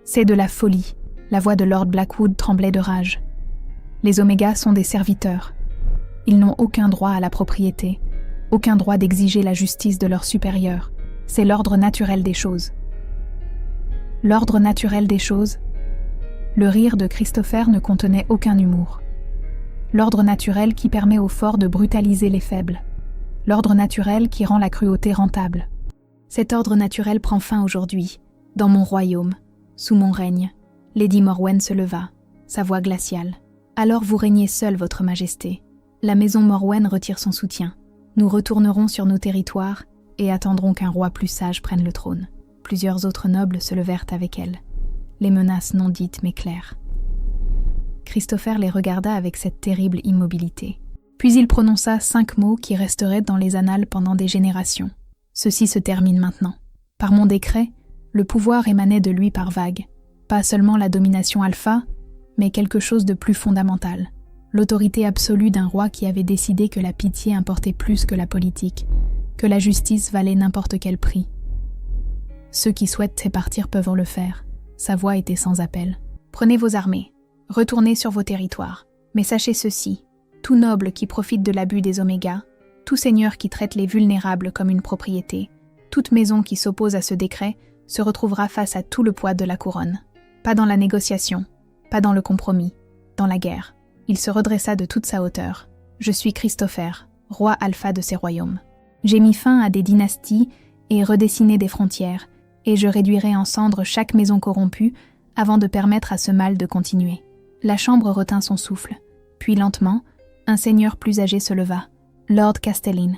C'est de la folie. La voix de Lord Blackwood tremblait de rage. Les Omégas sont des serviteurs. Ils n'ont aucun droit à la propriété, aucun droit d'exiger la justice de leurs supérieurs. C'est l'ordre naturel des choses. L'ordre naturel des choses? Le rire de Christopher ne contenait aucun humour. L'ordre naturel qui permet aux forts de brutaliser les faibles. L'ordre naturel qui rend la cruauté rentable. Cet ordre naturel prend fin aujourd'hui, dans mon royaume, sous mon règne. Lady Morwen se leva, sa voix glaciale. Alors vous régnez seule, votre majesté. La maison Morwen retire son soutien. Nous retournerons sur nos territoires et attendrons qu'un roi plus sage prenne le trône. Plusieurs autres nobles se levèrent avec elle. Les menaces non dites mais claires. Christopher les regarda avec cette terrible immobilité. Puis il prononça 5 mots qui resteraient dans les annales pendant des générations. Ceci se termine maintenant. Par mon décret, le pouvoir émanait de lui par vagues. Pas seulement la domination alpha, mais quelque chose de plus fondamental. L'autorité absolue d'un roi qui avait décidé que la pitié importait plus que la politique, que la justice valait n'importe quel prix. Ceux qui souhaitent sépartir peuvent le faire. Sa voix était sans appel. Prenez vos armées, retournez sur vos territoires. Mais sachez ceci, tout noble qui profite de l'abus des Omégas, tout seigneur qui traite les vulnérables comme une propriété, toute maison qui s'oppose à ce décret se retrouvera face à tout le poids de la couronne. Pas dans la négociation, pas dans le compromis, dans la guerre. Il se redressa de toute sa hauteur. Je suis Christopher, roi alpha de ces royaumes. J'ai mis fin à des dynasties et redessiné des frontières, et je réduirai en cendres chaque maison corrompue avant de permettre à ce mal de continuer. La chambre retint son souffle, puis lentement, un seigneur plus âgé se leva, Lord Castellin,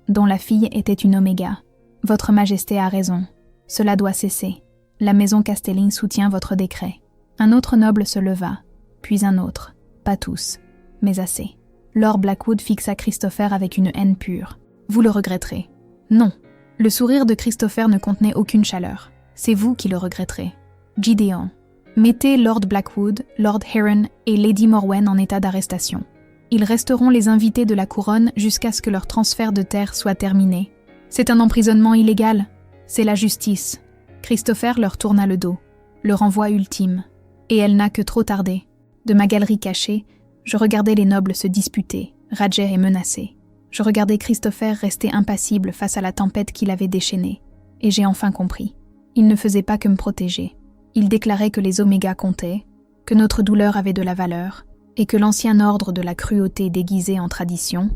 dont la fille était une Oméga. Votre Majesté a raison, cela doit cesser. La maison Castellin soutient votre décret. Un autre noble se leva, puis un autre, pas tous, mais assez. Lord Blackwood fixa Christopher avec une haine pure. Vous le regretterez. Non. Le sourire de Christopher ne contenait aucune chaleur. C'est vous qui le regretterez. Gideon. Mettez Lord Blackwood, Lord Heron et Lady Morwen en état d'arrestation. Ils resteront les invités de la couronne jusqu'à ce que leur transfert de terre soit terminé. C'est un emprisonnement illégal. C'est la justice. Christopher leur tourna le dos. Le renvoi ultime. Et elle n'a que trop tardé. De ma galerie cachée, je regardais les nobles se disputer, rager et menacer. Je regardais Christopher rester impassible face à la tempête qu'il avait déchaînée. Et j'ai enfin compris. Il ne faisait pas que me protéger. Il déclarait que les Omégas comptaient, que notre douleur avait de la valeur, et que l'ancien ordre de la cruauté déguisée en tradition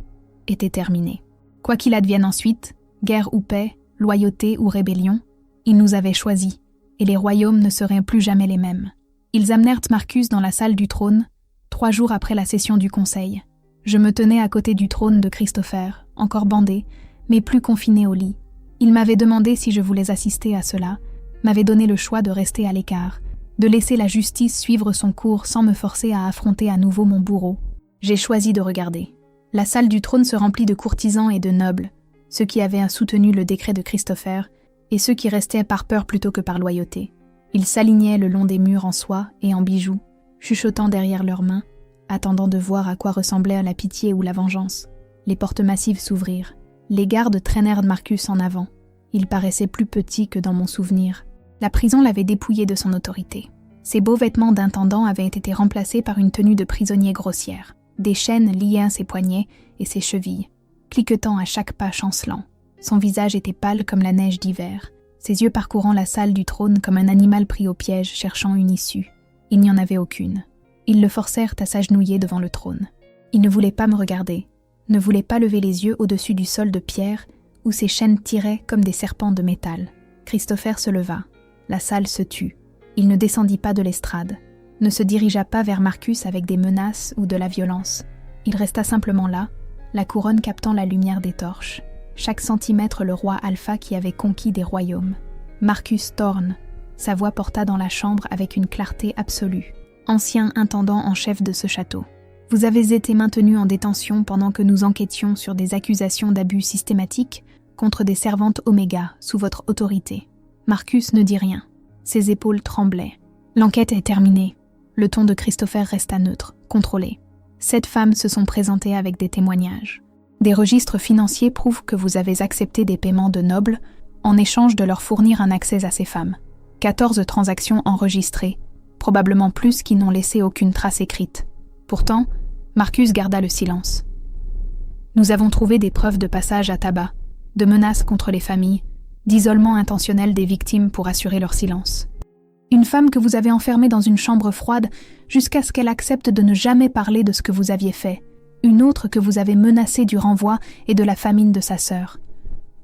était terminé. Quoi qu'il advienne ensuite, guerre ou paix, loyauté ou rébellion, il nous avait choisis, et les royaumes ne seraient plus jamais les mêmes. Ils amenèrent Marcus dans la salle du trône, 3 jours après la session du conseil. Je me tenais à côté du trône de Christopher, encore bandé, mais plus confiné au lit. Il m'avait demandé si je voulais assister à cela, m'avait donné le choix de rester à l'écart, de laisser la justice suivre son cours sans me forcer à affronter à nouveau mon bourreau. J'ai choisi de regarder. La salle du trône se remplit de courtisans et de nobles, ceux qui avaient soutenu le décret de Christopher et ceux qui restaient par peur plutôt que par loyauté. Ils s'alignaient le long des murs en soie et en bijoux, chuchotant derrière leurs mains, attendant de voir à quoi ressemblait la pitié ou la vengeance. Les portes massives s'ouvrirent. Les gardes traînèrent Marcus en avant. Il paraissait plus petit que dans mon souvenir. La prison l'avait dépouillé de son autorité. Ses beaux vêtements d'intendant avaient été remplacés par une tenue de prisonnier grossière. Des chaînes liaient à ses poignets et ses chevilles, cliquetant à chaque pas chancelant. Son visage était pâle comme la neige d'hiver. ses yeux parcourant la salle du trône comme un animal pris au piège cherchant une issue. Il n'y en avait aucune. Ils le forcèrent à s'agenouiller devant le trône. Il ne voulait pas me regarder, ne voulait pas lever les yeux au-dessus du sol de pierre où ses chaînes tiraient comme des serpents de métal. Christopher se leva. La salle se tut. Il ne descendit pas de l'estrade, ne se dirigea pas vers Marcus avec des menaces ou de la violence. Il resta simplement là, la couronne captant la lumière des torches. Chaque centimètre le roi Alpha qui avait conquis des royaumes. Marcus Thorne, sa voix porta dans la chambre avec une clarté absolue. Ancien intendant en chef de ce château. Vous avez été maintenu en détention pendant que nous enquêtions sur des accusations d'abus systématiques contre des servantes Oméga sous votre autorité. Marcus ne dit rien. Ses épaules tremblaient. L'enquête est terminée. Le ton de Christopher resta neutre, contrôlé. 7 femmes se sont présentées avec des témoignages. Des registres financiers prouvent que vous avez accepté des paiements de nobles en échange de leur fournir un accès à ces femmes. 14 transactions enregistrées, probablement plus qui n'ont laissé aucune trace écrite. Pourtant, Marcus garda le silence. Nous avons trouvé des preuves de passage à tabac, de menaces contre les familles, d'isolement intentionnel des victimes pour assurer leur silence. Une femme que vous avez enfermée dans une chambre froide jusqu'à ce qu'elle accepte de ne jamais parler de ce que vous aviez fait. Une autre que vous avez menacée du renvoi et de la famine de sa sœur.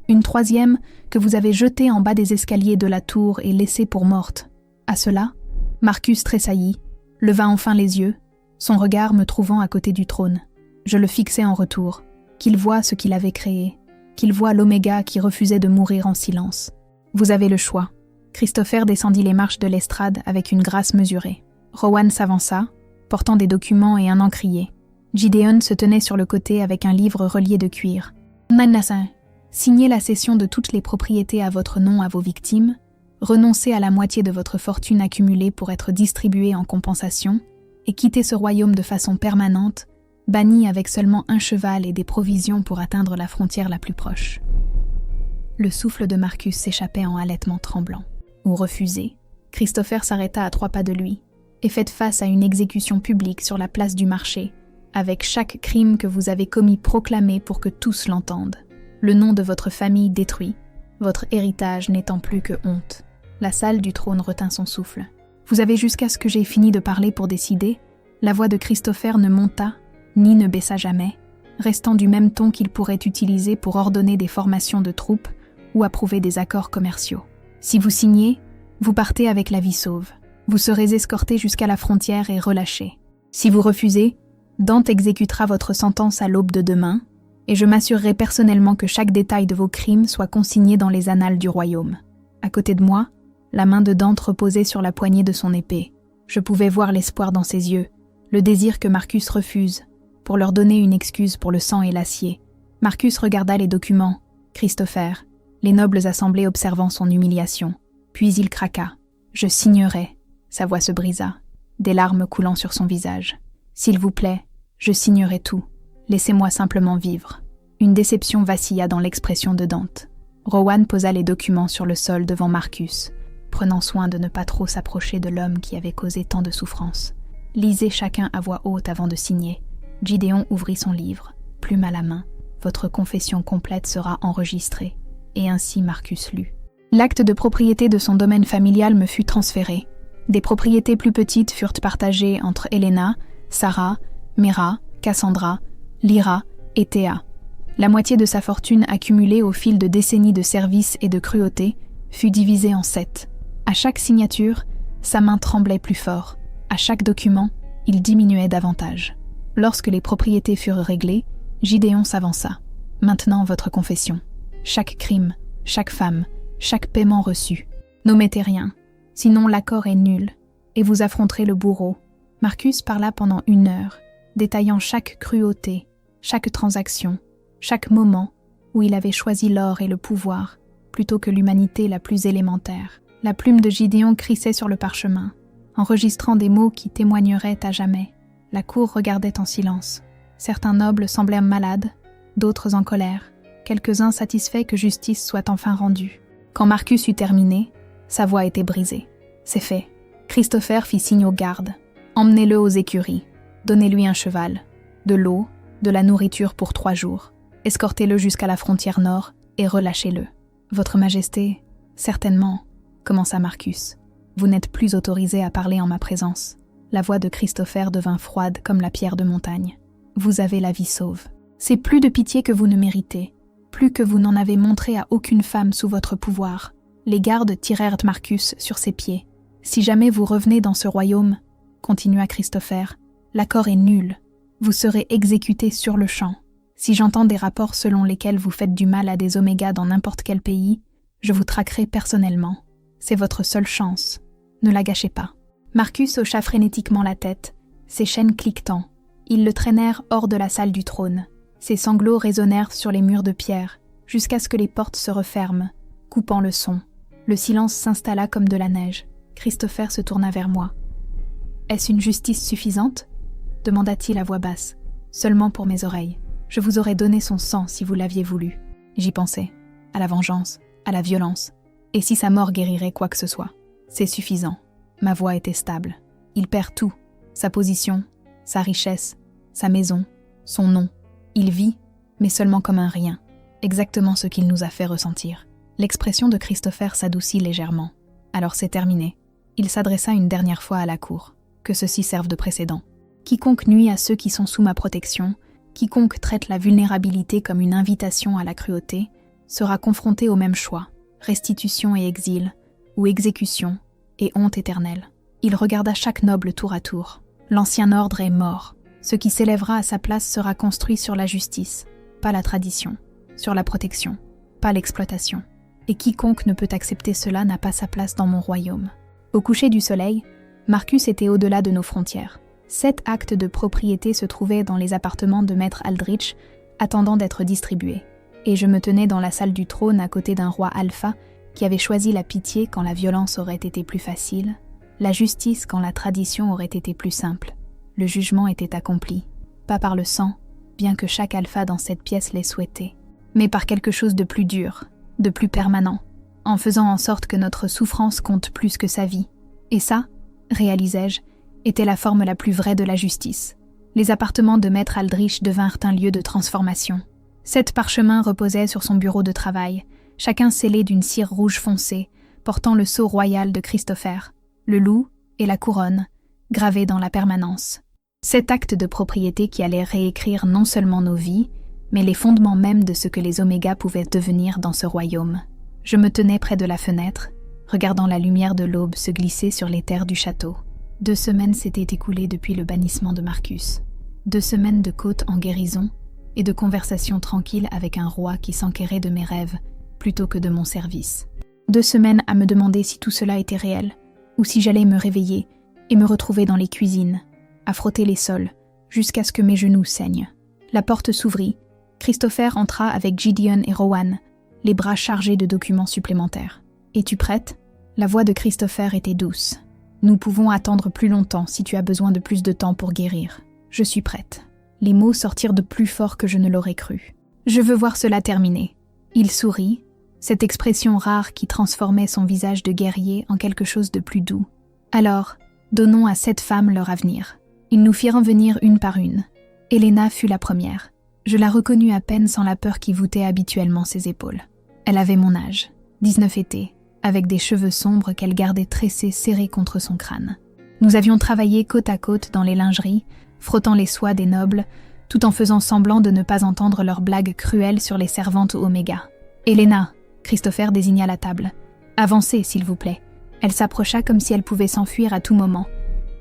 Une troisième que vous avez jetée en bas des escaliers de la tour et laissée pour morte. À cela, Marcus tressaillit, leva enfin les yeux, son regard me trouvant à côté du trône. Je le fixai en retour, qu'il voie ce qu'il avait créé, qu'il voie l'Oméga qui refusait de mourir en silence. Vous avez le choix. Christopher descendit les marches de l'estrade avec une grâce mesurée. Rowan s'avança, portant des documents et un encrier. Gideon se tenait sur le côté avec un livre relié de cuir. Manassin, signez la cession de toutes les propriétés à votre nom à vos victimes, renoncez à la moitié de votre fortune accumulée pour être distribuée en compensation, et quittez ce royaume de façon permanente, banni avec seulement un cheval et des provisions pour atteindre la frontière la plus proche. Le souffle de Marcus s'échappait en halètements tremblants. Ou refusé, Christopher s'arrêta à 3 pas de lui, et fait face à une exécution publique sur la place du marché, avec chaque crime que vous avez commis proclamé pour que tous l'entendent. Le nom de votre famille détruit, votre héritage n'étant plus que honte. La salle du trône retint son souffle. Vous avez jusqu'à ce que j'ai fini de parler pour décider. La voix de Christopher ne monta, ni ne baissa jamais, restant du même ton qu'il pourrait utiliser pour ordonner des formations de troupes ou approuver des accords commerciaux. Si vous signez, vous partez avec la vie sauve. Vous serez escorté jusqu'à la frontière et relâché. Si vous refusez, Dante exécutera votre sentence à l'aube de demain, et je m'assurerai personnellement que chaque détail de vos crimes soit consigné dans les annales du royaume. À côté de moi, la main de Dante reposait sur la poignée de son épée. Je pouvais voir l'espoir dans ses yeux, le désir que Marcus refuse, pour leur donner une excuse pour le sang et l'acier. Marcus regarda les documents, Christopher, les nobles assemblés observant son humiliation. Puis il craqua. « Je signerai », sa voix se brisa, des larmes coulant sur son visage. « S'il vous plaît, je signerai tout. Laissez-moi simplement vivre. » Une déception vacilla dans l'expression de Dante. Rowan posa les documents sur le sol devant Marcus, prenant soin de ne pas trop s'approcher de l'homme qui avait causé tant de souffrance. Lisez chacun à voix haute avant de signer. Gideon ouvrit son livre, plume à la main. Votre confession complète sera enregistrée. Et ainsi Marcus lut. L'acte de propriété de son domaine familial me fut transféré. Des propriétés plus petites furent partagées entre Helena, Sarah, Mera, Cassandra, Lyra et Théa. La moitié de sa fortune accumulée au fil de décennies de service et de cruauté fut divisée en 7. À chaque signature, sa main tremblait plus fort. À chaque document, il diminuait davantage. Lorsque les propriétés furent réglées, Gideon s'avança. Maintenant votre confession. Chaque crime, chaque femme, chaque paiement reçu. N'omettez rien, sinon l'accord est nul, et vous affronterez le bourreau. Marcus parla pendant 1 heure, détaillant chaque cruauté, chaque transaction, chaque moment où il avait choisi l'or et le pouvoir, plutôt que l'humanité la plus élémentaire. La plume de Gideon crissait sur le parchemin, enregistrant des mots qui témoigneraient à jamais. La cour regardait en silence. Certains nobles semblaient malades, d'autres en colère, quelques-uns satisfaits que justice soit enfin rendue. Quand Marcus eut terminé, sa voix était brisée. C'est fait. Christopher fit signe aux gardes. Emmenez-le aux écuries. Donnez-lui un cheval, de l'eau, de la nourriture pour 3 jours. Escortez-le jusqu'à la frontière nord et relâchez-le. Votre Majesté, Certainement, commença Marcus. Vous n'êtes plus autorisé à parler en ma présence. La voix de Christopher devint froide comme la pierre de montagne. Vous avez la vie sauve. C'est plus de pitié que vous ne méritez, plus que vous n'en avez montré à aucune femme sous votre pouvoir. Les gardes tirèrent Marcus sur ses pieds. Si jamais vous revenez dans ce royaume, continua Christopher, l'accord est nul. Vous serez exécuté sur le champ. Si j'entends des rapports selon lesquels vous faites du mal à des omégas dans n'importe quel pays, je vous traquerai personnellement. C'est votre seule chance. Ne la gâchez pas. Marcus hocha frénétiquement la tête, ses chaînes cliquetant. Ils le traînèrent hors de la salle du trône. Ses sanglots résonnèrent sur les murs de pierre, jusqu'à ce que les portes se referment, coupant le son. Le silence s'installa comme de la neige. Christopher se tourna vers moi. « Est-ce une justice suffisante ?» demanda-t-il à voix basse. « Seulement pour mes oreilles. Je vous aurais donné son sang si vous l'aviez voulu. » J'y pensais. À la vengeance, à la violence. Et si sa mort guérirait quoi que ce soit? C'est suffisant. Ma voix était stable. Il perd tout. Sa position, sa richesse, sa maison, son nom. Il vit, mais seulement comme un rien. Exactement ce qu'il nous a fait ressentir. L'expression de Christopher s'adoucit légèrement. Alors c'est terminé. Il s'adressa une dernière fois à la cour. Que ceci serve de précédent. Quiconque nuit à ceux qui sont sous ma protection, quiconque traite la vulnérabilité comme une invitation à la cruauté, sera confronté au même choix, restitution et exil, ou exécution et honte éternelle. Il regarda chaque noble tour à tour. L'ancien ordre est mort. Ce qui s'élèvera à sa place sera construit sur la justice, pas la tradition, sur la protection, pas l'exploitation. Et quiconque ne peut accepter cela n'a pas sa place dans mon royaume. Au coucher du soleil, Marcus était au-delà de nos frontières. 7 actes de propriété se trouvaient dans les appartements de Maître Aldrich, attendant d'être distribués. Et je me tenais dans la salle du trône à côté d'un roi alpha qui avait choisi la pitié quand la violence aurait été plus facile, la justice quand la tradition aurait été plus simple. Le jugement était accompli, pas par le sang, bien que chaque alpha dans cette pièce l'ait souhaité, mais par quelque chose de plus dur, de plus permanent, en faisant en sorte que notre souffrance compte plus que sa vie. Et ça, réalisai-je, était la forme la plus vraie de la justice. Les appartements de Maître Aldrich devinrent un lieu de transformation. 7 parchemins reposaient sur son bureau de travail, chacun scellé d'une cire rouge foncée, portant le sceau royal de Christopher, le loup et la couronne, gravés dans la permanence. 7 actes de propriété qui allaient réécrire non seulement nos vies, mais les fondements mêmes de ce que les Omégas pouvaient devenir dans ce royaume. Je me tenais près de la fenêtre, regardant la lumière de l'aube se glisser sur les terres du château. 2 semaines s'étaient écoulées depuis le bannissement de Marcus. 2 semaines de côte en guérison et de conversations tranquilles avec un roi qui s'enquérait de mes rêves plutôt que de mon service. 2 semaines à me demander si tout cela était réel, ou si j'allais me réveiller et me retrouver dans les cuisines, à frotter les sols, jusqu'à ce que mes genoux saignent. La porte s'ouvrit. Christopher entra avec Gideon et Rowan, les bras chargés de documents supplémentaires. « Es-tu prête ?» La voix de Christopher était douce. « Nous pouvons attendre plus longtemps si tu as besoin de plus de temps pour guérir. Je suis prête. » Les mots sortirent de plus fort que je ne l'aurais cru. « Je veux voir cela terminer. » Il sourit, cette expression rare qui transformait son visage de guerrier en quelque chose de plus doux. « Alors, donnons à 7 femmes leur avenir. » Ils nous firent venir une par une. Helena fut la première. Je la reconnus à peine sans la peur qui voûtait habituellement ses épaules. Elle avait mon âge, 19 étés, avec des cheveux sombres qu'elle gardait tressés serrés contre son crâne. Nous avions travaillé côte à côte dans les lingeries, frottant les soies des nobles, tout en faisant semblant de ne pas entendre leurs blagues cruelles sur les servantes Oméga. « Helena !» Christopher désigna la table. « Avancez, s'il vous plaît. » Elle s'approcha comme si elle pouvait s'enfuir à tout moment.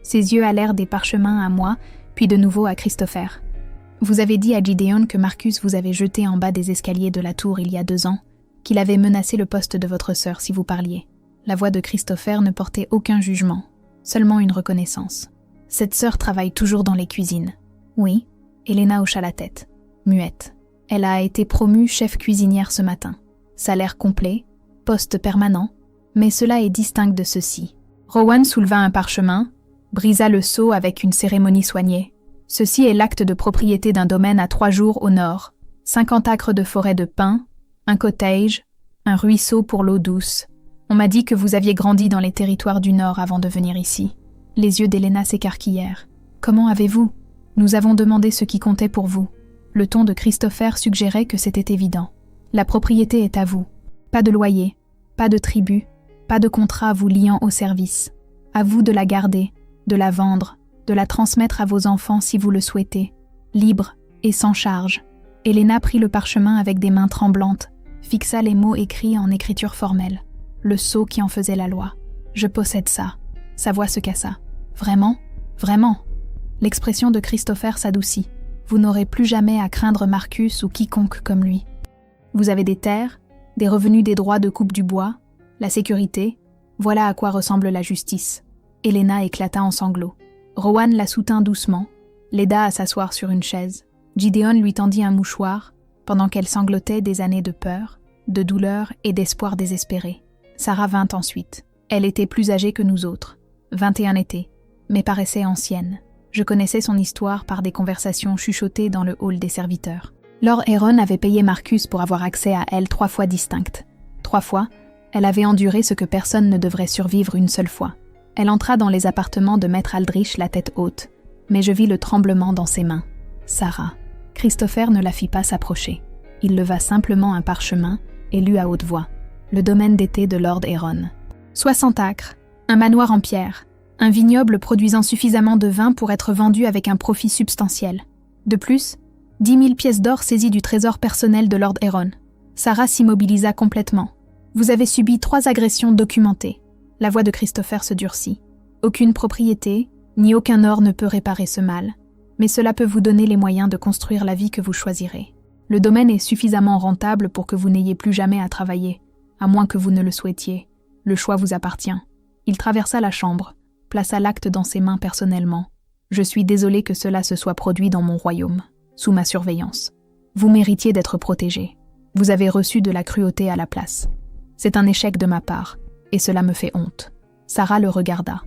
Ses yeux allèrent des parchemins à moi, puis de nouveau à Christopher. « Vous avez dit à Gideon que Marcus vous avait jeté en bas des escaliers de la tour il y a 2 ans, qu'il avait menacé le poste de votre sœur si vous parliez. » La voix de Christopher ne portait aucun jugement, seulement une reconnaissance. « Cette sœur travaille toujours dans les cuisines. » « Oui. » Helena hocha la tête, muette. « Elle a été promue chef cuisinière ce matin. Salaire complet, poste permanent, mais cela est distinct de ceci. » Rowan souleva un parchemin, brisa le sceau avec une cérémonie soignée. « Ceci est l'acte de propriété d'un domaine à 3 jours au nord, 50 acres de forêt de pins, un cottage, un ruisseau pour l'eau douce. On m'a dit que vous aviez grandi dans les territoires du nord avant de venir ici. » Les yeux d'Helena s'écarquillèrent. « Comment avez-vous ? Nous avons demandé ce qui comptait pour vous. » Le ton de Christopher suggérait que c'était évident. « La propriété est à vous. Pas de loyer, Pas de tribu, pas de contrat vous liant au service. À vous de la garder, de la vendre, de la transmettre à vos enfants si vous le souhaitez, libre et sans charge. Elena prit le parchemin avec des mains tremblantes, fixa les mots écrits en écriture formelle, le sceau qui en faisait la loi. « Je possède ça ». Sa voix se cassa. « Vraiment ? Vraiment ?» L'expression de Christopher s'adoucit. « Vous n'aurez plus jamais à craindre Marcus ou quiconque comme lui. Vous avez des terres, des revenus des droits de coupe du bois, la sécurité, voilà à quoi ressemble la justice. » Elena éclata en sanglots. Rowan la soutint doucement, l'aida à s'asseoir sur une chaise. Gideon lui tendit un mouchoir, pendant qu'elle sanglotait des années de peur, de douleur et d'espoir désespéré. Sarah vint ensuite. Elle était plus âgée que nous autres, 21 étés, mais paraissait ancienne. Je connaissais son histoire par des conversations chuchotées dans le hall des serviteurs. Lord Heron avait payé Marcus pour avoir accès à elle 3 fois distinctes. 3 fois, elle avait enduré ce que personne ne devrait survivre une seule fois. Elle entra dans les appartements de Maître Aldrich la tête haute, mais je vis le tremblement dans ses mains. Sarah. Christopher ne la fit pas s'approcher. Il leva simplement un parchemin et lut à haute voix. Le domaine d'été de Lord Heron. 60 acres, un manoir en pierre, un vignoble produisant suffisamment de vin pour être vendu avec un profit substantiel. De plus, 10 000 pièces d'or saisies du trésor personnel de Lord Heron. Sarah s'immobilisa complètement. Vous avez subi 3 agressions documentées. La voix de Christopher se durcit. Aucune propriété, ni aucun or ne peut réparer ce mal, mais cela peut vous donner les moyens de construire la vie que vous choisirez. Le domaine est suffisamment rentable pour que vous n'ayez plus jamais à travailler, à moins que vous ne le souhaitiez. Le choix vous appartient. Il traversa la chambre, plaça l'acte dans ses mains personnellement. Je suis désolé que cela se soit produit dans mon royaume, sous ma surveillance. Vous méritiez d'être protégé. Vous avez reçu de la cruauté à la place. C'est un échec de ma part, et cela me fait honte. Sarah le regarda.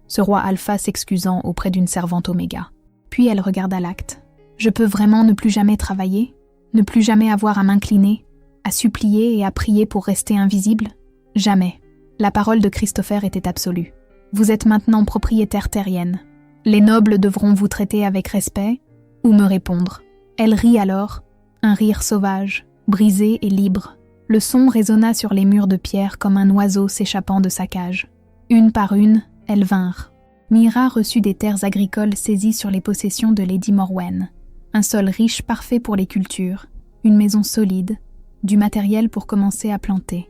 Ce roi Alpha s'excusant auprès d'une servante Oméga. Puis elle regarda l'acte. Je peux vraiment ne plus jamais travailler ? Ne plus jamais avoir à m'incliner, à supplier et à prier pour rester invisible ? Jamais. La parole de Christopher était absolue. Vous êtes maintenant propriétaire terrienne. Les nobles devront vous traiter avec respect ou me répondre. Elle rit alors, un rire sauvage, brisé et libre. Le son résonna sur les murs de pierre comme un oiseau s'échappant de sa cage. Une par une, elles vinrent. Mira reçut des terres agricoles saisies sur les possessions de Lady Morwen. Un sol riche parfait pour les cultures, une maison solide, du matériel pour commencer à planter.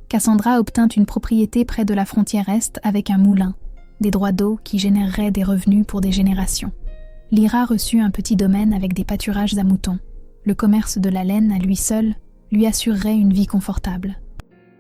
Cassandra obtint une propriété près de la frontière Est avec un moulin, des droits d'eau qui généreraient des revenus pour des générations. Lyra reçut un petit domaine avec des pâturages à moutons. Le commerce de la laine à lui seul lui assurerait une vie confortable.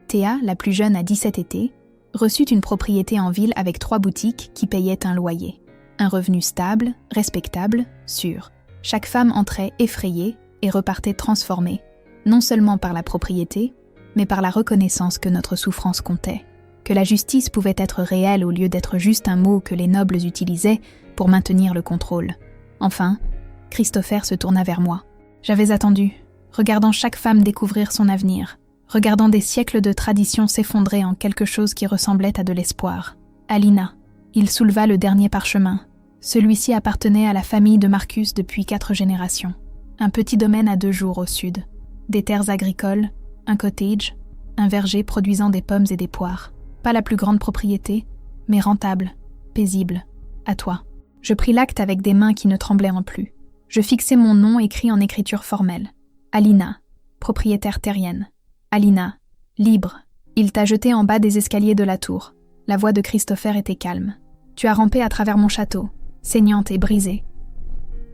Théa, la plus jeune à 17 étés, reçut une propriété en ville avec 3 boutiques qui payaient un loyer. Un revenu stable, respectable, sûr. Chaque femme entrait effrayée et repartait transformée, non seulement par la propriété, mais par la reconnaissance que notre souffrance comptait, que la justice pouvait être réelle au lieu d'être juste un mot que les nobles utilisaient pour maintenir le contrôle. Enfin, Christopher se tourna vers moi. J'avais attendu, regardant chaque femme découvrir son avenir, regardant des siècles de tradition s'effondrer en quelque chose qui ressemblait à de l'espoir. Alina. Il souleva le dernier parchemin. Celui-ci appartenait à la famille de Marcus depuis 4 générations. Un petit domaine à 2 jours au sud. Des terres agricoles, un cottage, un verger produisant des pommes et des poires. Pas la plus grande propriété, mais rentable, paisible. À toi. Je pris l'acte avec des mains qui ne tremblèrent plus. Je fixai mon nom écrit en écriture formelle. Alina, propriétaire terrienne. Alina, libre. Il t'a jeté en bas des escaliers de la tour. La voix de Christopher était calme. Tu as rampé à travers mon château, saignante et brisée.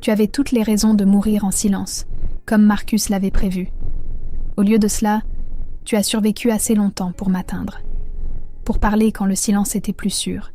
Tu avais toutes les raisons de mourir en silence, comme Marcus l'avait prévu. Au lieu de cela, tu as survécu assez longtemps pour m'atteindre. Pour parler quand le silence était plus sûr.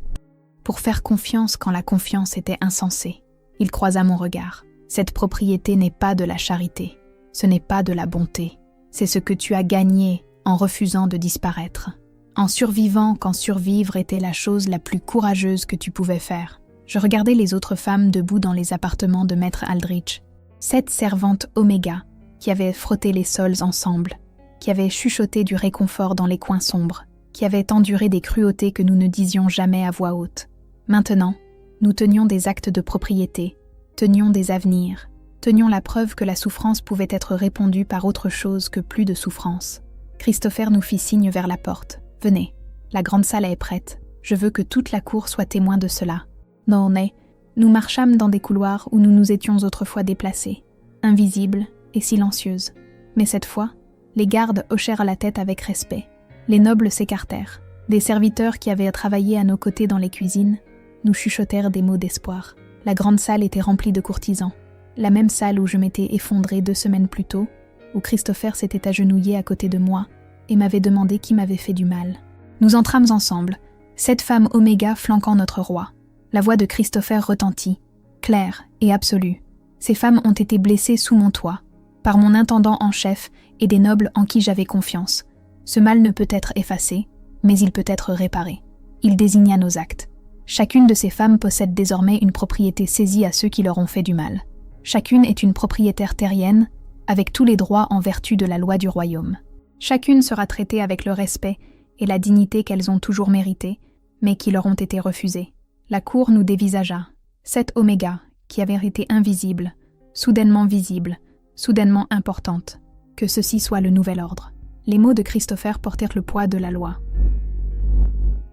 Pour faire confiance quand la confiance était insensée. Il croisa mon regard. Cette propriété n'est pas de la charité. Ce n'est pas de la bonté. C'est ce que tu as gagné en refusant de disparaître. En survivant quand survivre était la chose la plus courageuse que tu pouvais faire. Je regardais les autres femmes debout dans les appartements de Maître Aldrich. 7 servantes Oméga qui avaient frotté les sols ensemble, qui avaient chuchoté du réconfort dans les coins sombres, qui avaient enduré des cruautés que nous ne disions jamais à voix haute. Maintenant, nous tenions des actes de propriété, tenions des avenirs, tenions la preuve que la souffrance pouvait être répondue par autre chose que plus de souffrance. Christopher nous fit signe vers la porte. « Venez, la grande salle est prête. Je veux que toute la cour soit témoin de cela. » Non, mais nous marchâmes dans des couloirs où nous nous étions autrefois déplacés, invisibles et silencieuses. Mais cette fois, les gardes hochèrent la tête avec respect. Les nobles s'écartèrent. Des serviteurs qui avaient travaillé à nos côtés dans les cuisines nous chuchotèrent des mots d'espoir. La grande salle était remplie de courtisans. La même salle où je m'étais effondrée 2 semaines plus tôt, où Christopher s'était agenouillé à côté de moi et m'avait demandé qui m'avait fait du mal. Nous entrâmes ensemble, 7 femmes Oméga flanquant notre roi. La voix de Christopher retentit, claire et absolue. Ces femmes ont été blessées sous mon toit, par mon intendant en chef et des nobles en qui j'avais confiance. Ce mal ne peut être effacé, mais il peut être réparé. Il désigna nos actes. Chacune de ces femmes possède désormais une propriété saisie à ceux qui leur ont fait du mal. Chacune est une propriétaire terrienne, avec tous les droits en vertu de la loi du royaume. Chacune sera traitée avec le respect et la dignité qu'elles ont toujours mérité, mais qui leur ont été refusées. La cour nous dévisagea. 7 Oméga, qui avaient été invisibles, soudainement visibles, soudainement importantes. Que ceci soit le nouvel ordre. Les mots de Christopher portèrent le poids de la loi.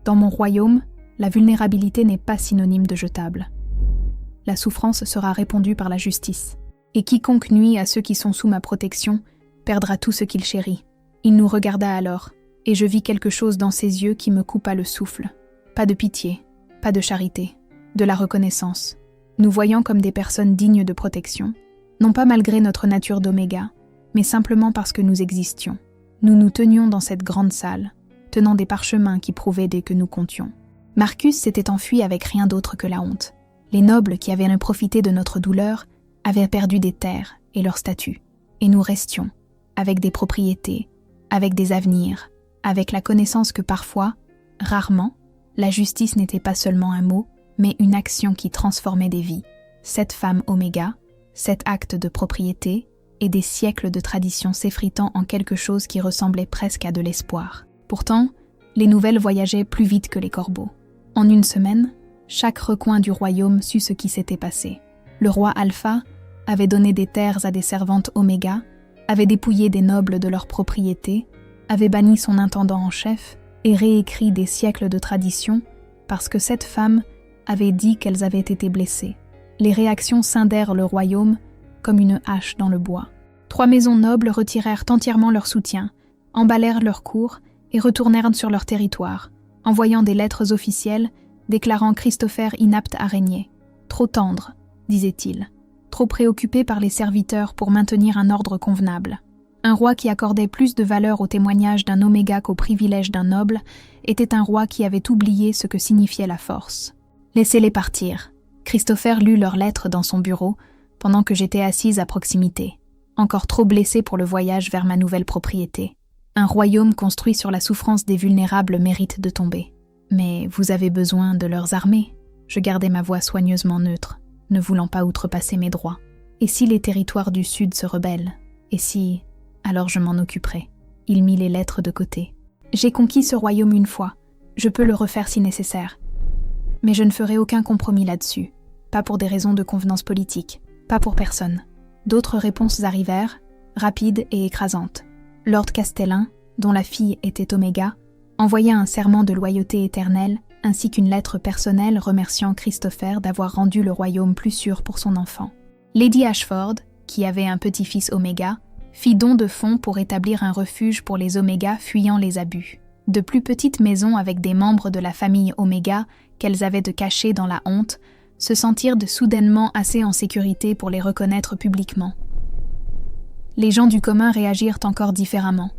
Dans mon royaume, la vulnérabilité n'est pas synonyme de jetable. La souffrance sera répondue par la justice. Et quiconque nuit à ceux qui sont sous ma protection perdra tout ce qu'il chérit. Il nous regarda alors, et je vis quelque chose dans ses yeux qui me coupa le souffle. Pas de pitié, pas de charité, de la reconnaissance. Nous voyant comme des personnes dignes de protection, non pas malgré notre nature d'Oméga, mais simplement parce que nous existions. Nous nous tenions dans cette grande salle, tenant des parchemins qui prouvaient dès que nous comptions. Marcus s'était enfui avec rien d'autre que la honte. Les nobles qui avaient profité de notre douleur avaient perdu des terres et leur statut, et nous restions, avec des propriétés, avec des avenirs, avec la connaissance que parfois, rarement, la justice n'était pas seulement un mot, mais une action qui transformait des vies. 7 femmes Oméga, 7 actes de propriété et des siècles de tradition s'effritant en quelque chose qui ressemblait presque à de l'espoir. Pourtant, les nouvelles voyageaient plus vite que les corbeaux. En 1 semaine, chaque recoin du royaume sut ce qui s'était passé. Le roi Alpha avait donné des terres à des servantes Oméga, avait dépouillé des nobles de leurs propriétés, avait banni son intendant en chef et réécrit des siècles de tradition parce que 7 femmes avaient dit qu'elles avaient été blessées. Les réactions scindèrent le royaume comme une hache dans le bois. 3 maisons nobles retirèrent entièrement leur soutien, emballèrent leur cour et retournèrent sur leur territoire, envoyant des lettres officielles déclarant Christopher inapte à régner. Trop tendre, disait-il, trop préoccupé par les serviteurs pour maintenir un ordre convenable. Un roi qui accordait plus de valeur au témoignage d'un Oméga qu'au privilège d'un noble était un roi qui avait oublié ce que signifiait la force. Laissez-les partir. Christopher lut leurs lettres dans son bureau pendant que j'étais assise à proximité, encore trop blessée pour le voyage vers ma nouvelle propriété. Un royaume construit sur la souffrance des vulnérables mérite de tomber. Mais vous avez besoin de leurs armées. Je gardai ma voix soigneusement neutre, ne voulant pas outrepasser mes droits. Et si les territoires du Sud se rebellent? Et si... Alors je m'en occuperai. Il mit les lettres de côté. J'ai conquis ce royaume une fois. Je peux le refaire si nécessaire. Mais je ne ferai aucun compromis là-dessus. Pas pour des raisons de convenance politique. Pas pour personne. D'autres réponses arrivèrent, rapides et écrasantes. Lord Castellin, dont la fille était Oméga, envoya un serment de loyauté éternelle ainsi qu'une lettre personnelle remerciant Christopher d'avoir rendu le royaume plus sûr pour son enfant. Lady Ashford, qui avait un petit-fils Oméga, fit don de fonds pour établir un refuge pour les Oméga fuyant les abus. De plus petites maisons avec des membres de la famille Oméga qu'elles avaient de cacher dans la honte se sentirent soudainement assez en sécurité pour les reconnaître publiquement. Les gens du commun réagirent encore différemment.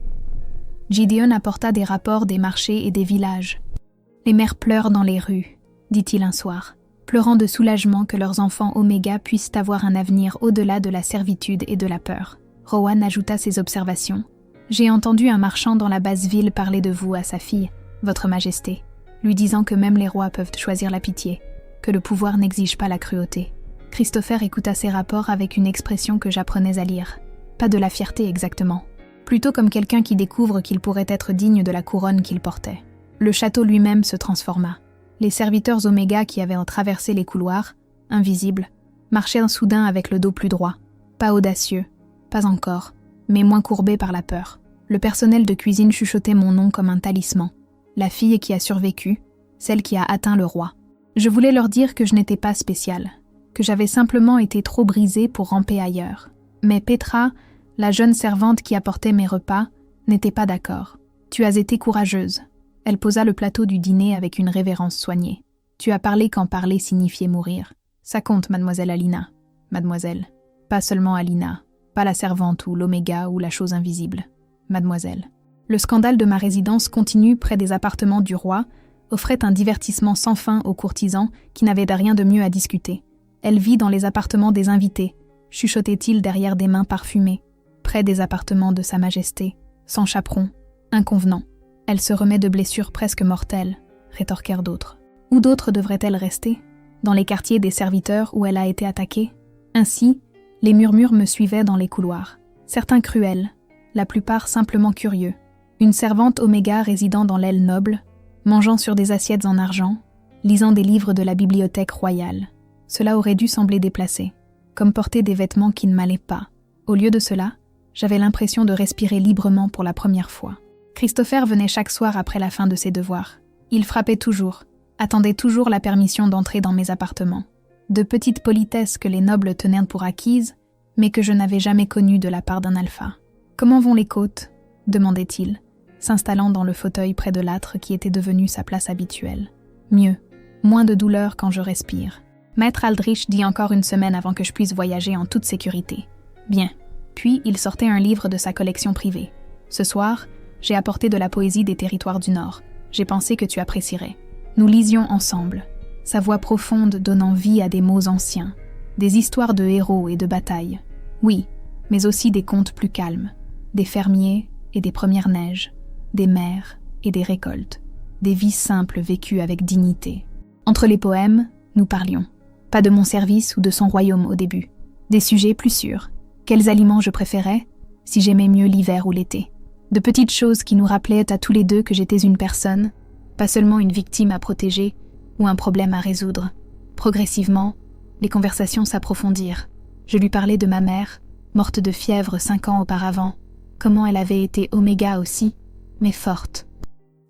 Gideon apporta des rapports des marchés et des villages. « Les mères pleurent dans les rues », dit-il un soir, pleurant de soulagement que leurs enfants Oméga puissent avoir un avenir au-delà de la servitude et de la peur. Rowan ajouta ses observations. « J'ai entendu un marchand dans la basse ville parler de vous à sa fille, Votre Majesté, lui disant que même les rois peuvent choisir la pitié, que le pouvoir n'exige pas la cruauté. » Christopher écouta ces rapports avec une expression que j'apprenais à lire. Pas de la fierté exactement. Plutôt comme quelqu'un qui découvre qu'il pourrait être digne de la couronne qu'il portait. Le château lui-même se transforma. Les serviteurs Oméga qui avaient traversé les couloirs, invisibles, marchaient soudain avec le dos plus droit. Pas audacieux, pas encore, mais moins courbés par la peur. Le personnel de cuisine chuchotait mon nom comme un talisman. La fille qui a survécu, celle qui a atteint le roi. Je voulais leur dire que je n'étais pas spéciale, que j'avais simplement été trop brisée pour ramper ailleurs. Mais Petra, la jeune servante qui apportait mes repas, n'était pas d'accord. « Tu as été courageuse. » Elle posa le plateau du dîner avec une révérence soignée. « Tu as parlé quand parler signifiait mourir. Ça compte, mademoiselle Alina. » Mademoiselle. Pas seulement Alina, pas la servante ou l'oméga ou la chose invisible. Mademoiselle. Le scandale de ma résidence continue près des appartements du roi offrait un divertissement sans fin aux courtisans qui n'avaient rien de mieux à discuter. Elle vit dans les appartements des invités, chuchotait-il derrière des mains parfumées, près des appartements de Sa Majesté, sans chaperon, inconvenant. Elle se remet de blessures presque mortelles, rétorquèrent d'autres. Où d'autres devraient-elles rester? Dans les quartiers des serviteurs où elle a été attaquée? Ainsi, les murmures me suivaient dans les couloirs. Certains cruels, la plupart simplement curieux. Une servante oméga résidant dans l'aile noble, mangeant sur des assiettes en argent, lisant des livres de la bibliothèque royale. Cela aurait dû sembler déplacé, comme porter des vêtements qui ne m'allaient pas. Au lieu de cela, j'avais l'impression de respirer librement pour la première fois. Christopher venait chaque soir après la fin de ses devoirs. Il frappait toujours, attendait toujours la permission d'entrer dans mes appartements. De petites politesses que les nobles tenaient pour acquises, mais que je n'avais jamais connues de la part d'un alpha. « Comment vont les côtes ?» demandait-il, s'installant dans le fauteuil près de l'âtre qui était devenu sa place habituelle. « Mieux, moins de douleur quand je respire. » Maître Aldrich dit encore une semaine avant que je puisse voyager en toute sécurité. « Bien. » Puis il sortait un livre de sa collection privée. « Ce soir, j'ai apporté de la poésie des territoires du Nord. J'ai pensé que tu apprécierais. » Nous lisions ensemble, sa voix profonde donnant vie à des mots anciens, des histoires de héros et de batailles. Oui, mais aussi des contes plus calmes, des fermiers et des premières neiges, des mers et des récoltes, des vies simples vécues avec dignité. Entre les poèmes, nous parlions. Pas de mon service ou de son royaume au début. Des sujets plus sûrs. Quels aliments je préférais, si j'aimais mieux l'hiver ou l'été. De petites choses qui nous rappelaient à tous les deux que j'étais une personne, pas seulement une victime à protéger ou un problème à résoudre. Progressivement, les conversations s'approfondirent. Je lui parlais de ma mère, morte de fièvre 5 ans auparavant, comment elle avait été oméga aussi, mais forte.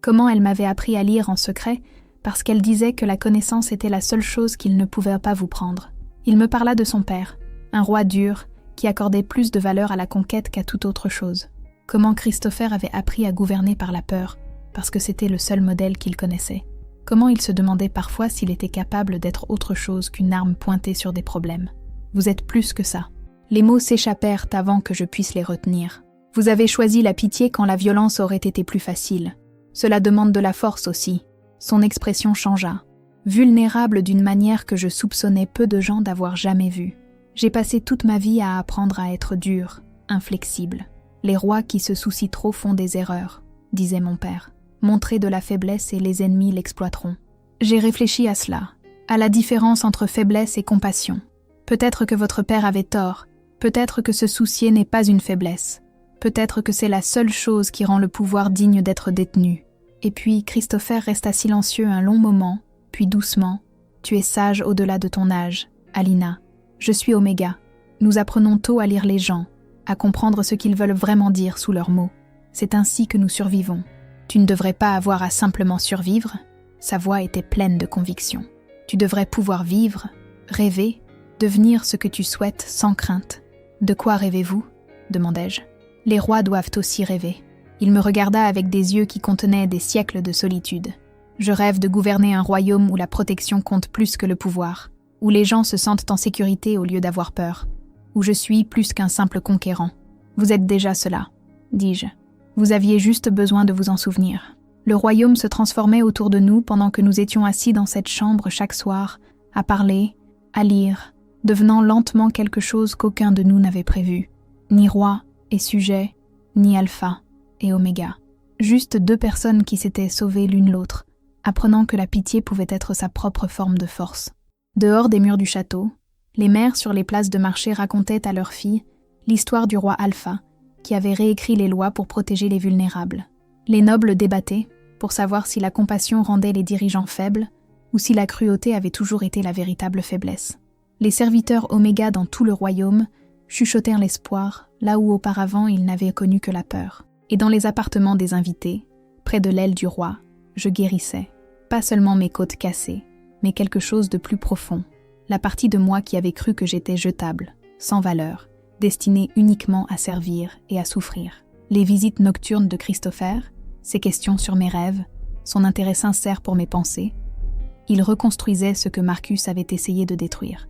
Comment elle m'avait appris à lire en secret parce qu'elle disait que la connaissance était la seule chose qu'il ne pouvait pas vous prendre. Il me parla de son père, un roi dur qui accordait plus de valeur à la conquête qu'à toute autre chose. Comment Christopher avait appris à gouverner par la peur, parce que c'était le seul modèle qu'il connaissait. Comment il se demandait parfois s'il était capable d'être autre chose qu'une arme pointée sur des problèmes. Vous êtes plus que ça. Les mots s'échappèrent avant que je puisse les retenir. Vous avez choisi la pitié quand la violence aurait été plus facile. Cela demande de la force aussi. Son expression changea. Vulnérable d'une manière que je soupçonnais peu de gens d'avoir jamais vue. J'ai passé toute ma vie à apprendre à être dur, inflexible. Les rois qui se soucient trop font des erreurs, disait mon père. Montrer de la faiblesse et les ennemis l'exploiteront. J'ai réfléchi à cela, à la différence entre faiblesse et compassion. Peut-être que votre père avait tort, peut-être que se soucier n'est pas une faiblesse, peut-être que c'est la seule chose qui rend le pouvoir digne d'être détenu. Et puis Christopher resta silencieux un long moment, puis doucement. Tu es sage au-delà de ton âge, Alina. Je suis Oméga. Nous apprenons tôt à lire les gens, à comprendre ce qu'ils veulent vraiment dire sous leurs mots. C'est ainsi que nous survivons. Tu ne devrais pas avoir à simplement survivre. Sa voix était pleine de conviction. Tu devrais pouvoir vivre, rêver, devenir ce que tu souhaites sans crainte. De quoi rêvez-vous ? demandai-je. Les rois doivent aussi rêver. Il me regarda avec des yeux qui contenaient des siècles de solitude. Je rêve de gouverner un royaume où la protection compte plus que le pouvoir, où les gens se sentent en sécurité au lieu d'avoir peur, où je suis plus qu'un simple conquérant. Vous êtes déjà cela, dis-je. Vous aviez juste besoin de vous en souvenir. Le royaume se transformait autour de nous pendant que nous étions assis dans cette chambre chaque soir, à parler, à lire, devenant lentement quelque chose qu'aucun de nous n'avait prévu. Ni roi et sujet, ni alpha et oméga. Juste 2 personnes qui s'étaient sauvées l'une l'autre, apprenant que la pitié pouvait être sa propre forme de force. Dehors des murs du château, les mères sur les places de marché racontaient à leurs filles l'histoire du roi Alpha, qui avait réécrit les lois pour protéger les vulnérables. Les nobles débattaient pour savoir si la compassion rendait les dirigeants faibles ou si la cruauté avait toujours été la véritable faiblesse. Les serviteurs oméga dans tout le royaume chuchotèrent l'espoir, là où auparavant ils n'avaient connu que la peur. Et dans les appartements des invités, près de l'aile du roi, je guérissais. Pas seulement mes côtes cassées, mais quelque chose de plus profond. La partie de moi qui avait cru que j'étais jetable, sans valeur, destinée uniquement à servir et à souffrir. Les visites nocturnes de Christopher, ses questions sur mes rêves, son intérêt sincère pour mes pensées, il reconstruisait ce que Marcus avait essayé de détruire.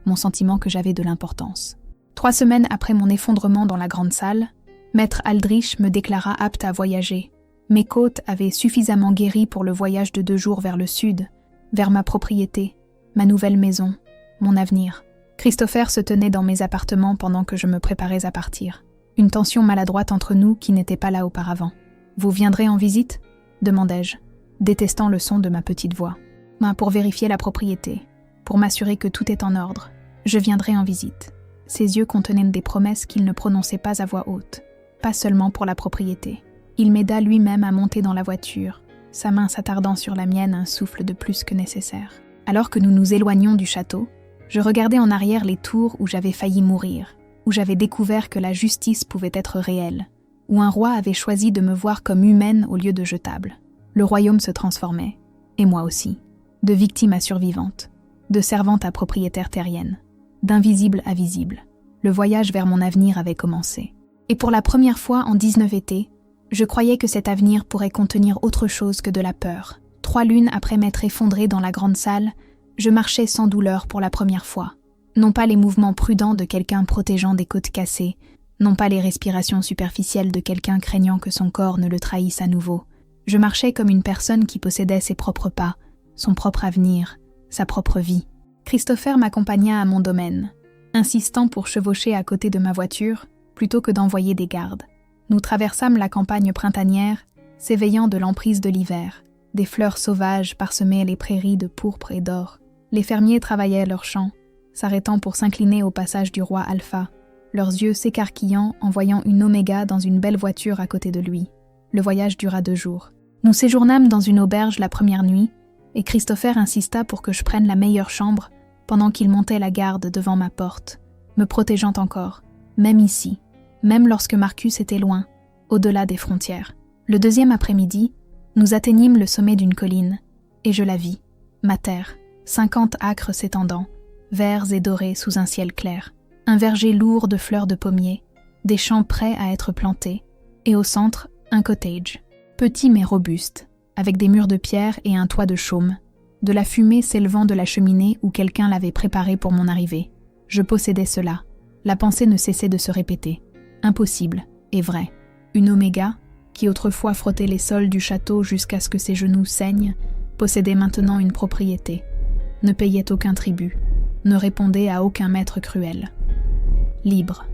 Mon sentiment que j'avais de l'importance. 3 semaines après mon effondrement dans la grande salle, Maître Aldrich me déclara apte à voyager. Mes côtes avaient suffisamment guéri pour le voyage de 2 jours vers le sud, vers ma propriété, ma nouvelle maison, mon avenir. Christopher se tenait dans mes appartements pendant que je me préparais à partir. Une tension maladroite entre nous qui n'était pas là auparavant. « Vous viendrez en visite ?» demandai-je, détestant le son de ma petite voix. « Pour vérifier la propriété, pour m'assurer que tout est en ordre. Je viendrai en visite. » Ses yeux contenaient des promesses qu'il ne prononçait pas à voix haute, pas seulement pour la propriété. Il m'aida lui-même à monter dans la voiture, sa main s'attardant sur la mienne un souffle de plus que nécessaire. Alors que nous nous éloignions du château, je regardais en arrière les tours où j'avais failli mourir, où j'avais découvert que la justice pouvait être réelle, où un roi avait choisi de me voir comme humaine au lieu de jetable. Le royaume se transformait, et moi aussi, de victime à survivante, de servante à propriétaire terrienne, d'invisible à visible. Le voyage vers mon avenir avait commencé. Et pour la première fois en 19 étés, je croyais que cet avenir pourrait contenir autre chose que de la peur. 3 lunes après m'être effondrée dans la grande salle, je marchais sans douleur pour la première fois. Non pas les mouvements prudents de quelqu'un protégeant des côtes cassées, non pas les respirations superficielles de quelqu'un craignant que son corps ne le trahisse à nouveau. Je marchais comme une personne qui possédait ses propres pas, son propre avenir, sa propre vie. Christopher m'accompagna à mon domaine, insistant pour chevaucher à côté de ma voiture, plutôt que d'envoyer des gardes. Nous traversâmes la campagne printanière, s'éveillant de l'emprise de l'hiver. Des fleurs sauvages parsemaient les prairies de pourpre et d'or. Les fermiers travaillaient leurs champs, s'arrêtant pour s'incliner au passage du roi Alpha, leurs yeux s'écarquillant en voyant une Oméga dans une belle voiture à côté de lui. Le voyage dura 2 jours. Nous séjournâmes dans une auberge la première nuit, et Christopher insista pour que je prenne la meilleure chambre pendant qu'il montait la garde devant ma porte, me protégeant encore, même ici, même lorsque Marcus était loin, au-delà des frontières. Le 2e après-midi, nous atteignîmes le sommet d'une colline, et je la vis, ma terre, 50 acres s'étendant, verts et dorés sous un ciel clair, un verger lourd de fleurs de pommier, des champs prêts à être plantés, et au centre, un cottage, petit mais robuste, avec des murs de pierre et un toit de chaume, de la fumée s'élevant de la cheminée où quelqu'un l'avait préparée pour mon arrivée. Je possédais cela. La pensée ne cessait de se répéter. Impossible, et vrai. Une Oméga, qui autrefois frottait les sols du château jusqu'à ce que ses genoux saignent, possédait maintenant une propriété, ne payait aucun tribut, ne répondait à aucun maître cruel. Libre.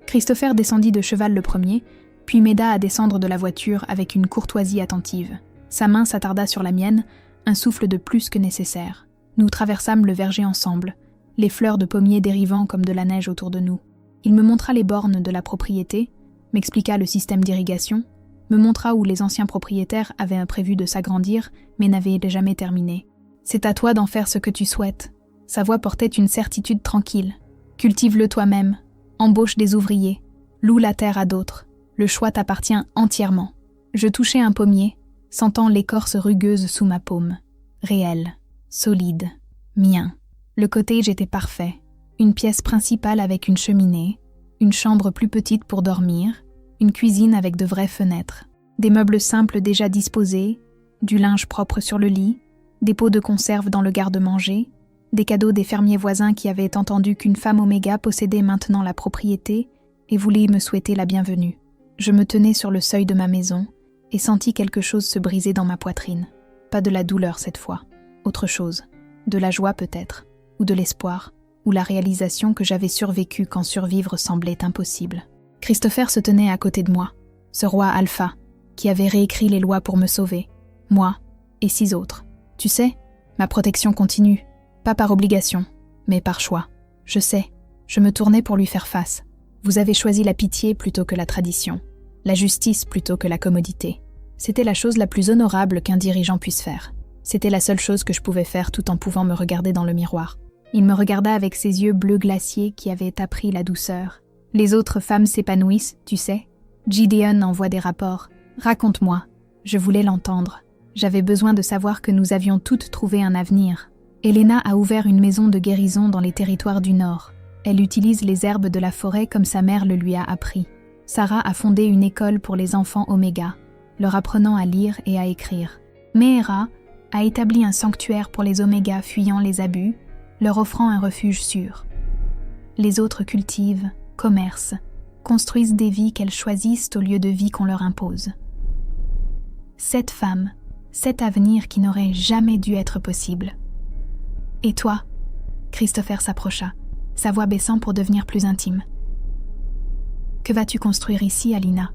Christopher descendit de cheval le premier, puis m'aida à descendre de la voiture avec une courtoisie attentive. Sa main s'attarda sur la mienne, un souffle de plus que nécessaire. Nous traversâmes le verger ensemble, les fleurs de pommier dérivant comme de la neige autour de nous. Il me montra les bornes de la propriété, m'expliqua le système d'irrigation, me montra où les anciens propriétaires avaient prévu de s'agrandir, mais n'avaient jamais terminé. « C'est à toi d'en faire ce que tu souhaites. » Sa voix portait une certitude tranquille. « Cultive-le toi-même, embauche des ouvriers, loue la terre à d'autres. Le choix t'appartient entièrement. » Je touchai un pommier, sentant l'écorce rugueuse sous ma paume. Réel, solide, mien. Le cottage était parfait. Une pièce principale avec une cheminée, une chambre plus petite pour dormir, une cuisine avec de vraies fenêtres, des meubles simples déjà disposés, du linge propre sur le lit, des pots de conserve dans le garde-manger, des cadeaux des fermiers voisins qui avaient entendu qu'une femme Oméga possédait maintenant la propriété et voulait me souhaiter la bienvenue. Je me tenais sur le seuil de ma maison et sentis quelque chose se briser dans ma poitrine. Pas de la douleur cette fois, autre chose, de la joie peut-être, ou de l'espoir, ou la réalisation que j'avais survécu quand survivre semblait impossible. Christopher se tenait à côté de moi, ce roi Alpha, qui avait réécrit les lois pour me sauver, moi et 6 autres. Tu sais, ma protection continue, pas par obligation, mais par choix. Je sais, je me tournais pour lui faire face. Vous avez choisi la pitié plutôt que la tradition, la justice plutôt que la commodité. C'était la chose la plus honorable qu'un dirigeant puisse faire. C'était la seule chose que je pouvais faire tout en pouvant me regarder dans le miroir. Il me regarda avec ses yeux bleus glaciers qui avaient appris la douceur. Les autres femmes s'épanouissent, tu sais, Gideon envoie des rapports. Raconte-moi. Je voulais l'entendre. J'avais besoin de savoir que nous avions toutes trouvé un avenir. Elena a ouvert une maison de guérison dans les territoires du Nord. Elle utilise les herbes de la forêt comme sa mère le lui a appris. Sarah a fondé une école pour les enfants Oméga, leur apprenant à lire et à écrire. Meera a établi un sanctuaire pour les Oméga fuyant les abus, leur offrant un refuge sûr. Les autres cultivent, commercent, construisent des vies qu'elles choisissent au lieu de vie qu'on leur impose. 7 femmes, 7 avenirs qui n'auraient jamais dû être possibles. Et toi ? Christopher s'approcha, sa voix baissant pour devenir plus intime. Que vas-tu construire ici, Alina ?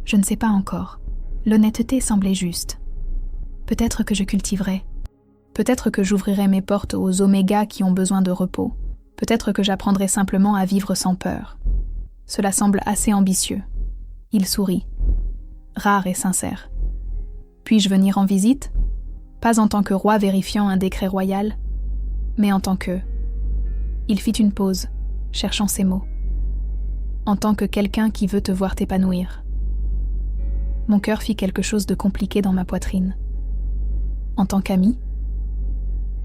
Je ne sais pas encore. L'honnêteté semblait juste. Peut-être que je cultiverai. Peut-être que j'ouvrirai mes portes aux Oméga qui ont besoin de repos. Peut-être que j'apprendrai simplement à vivre sans peur. Cela semble assez ambitieux. Il sourit. Rare et sincère. Puis-je venir en visite ? Pas en tant que roi vérifiant un décret royal, mais en tant que... Il fit une pause, cherchant ses mots. En tant que quelqu'un qui veut te voir t'épanouir. Mon cœur fit quelque chose de compliqué dans ma poitrine. En tant qu'ami ?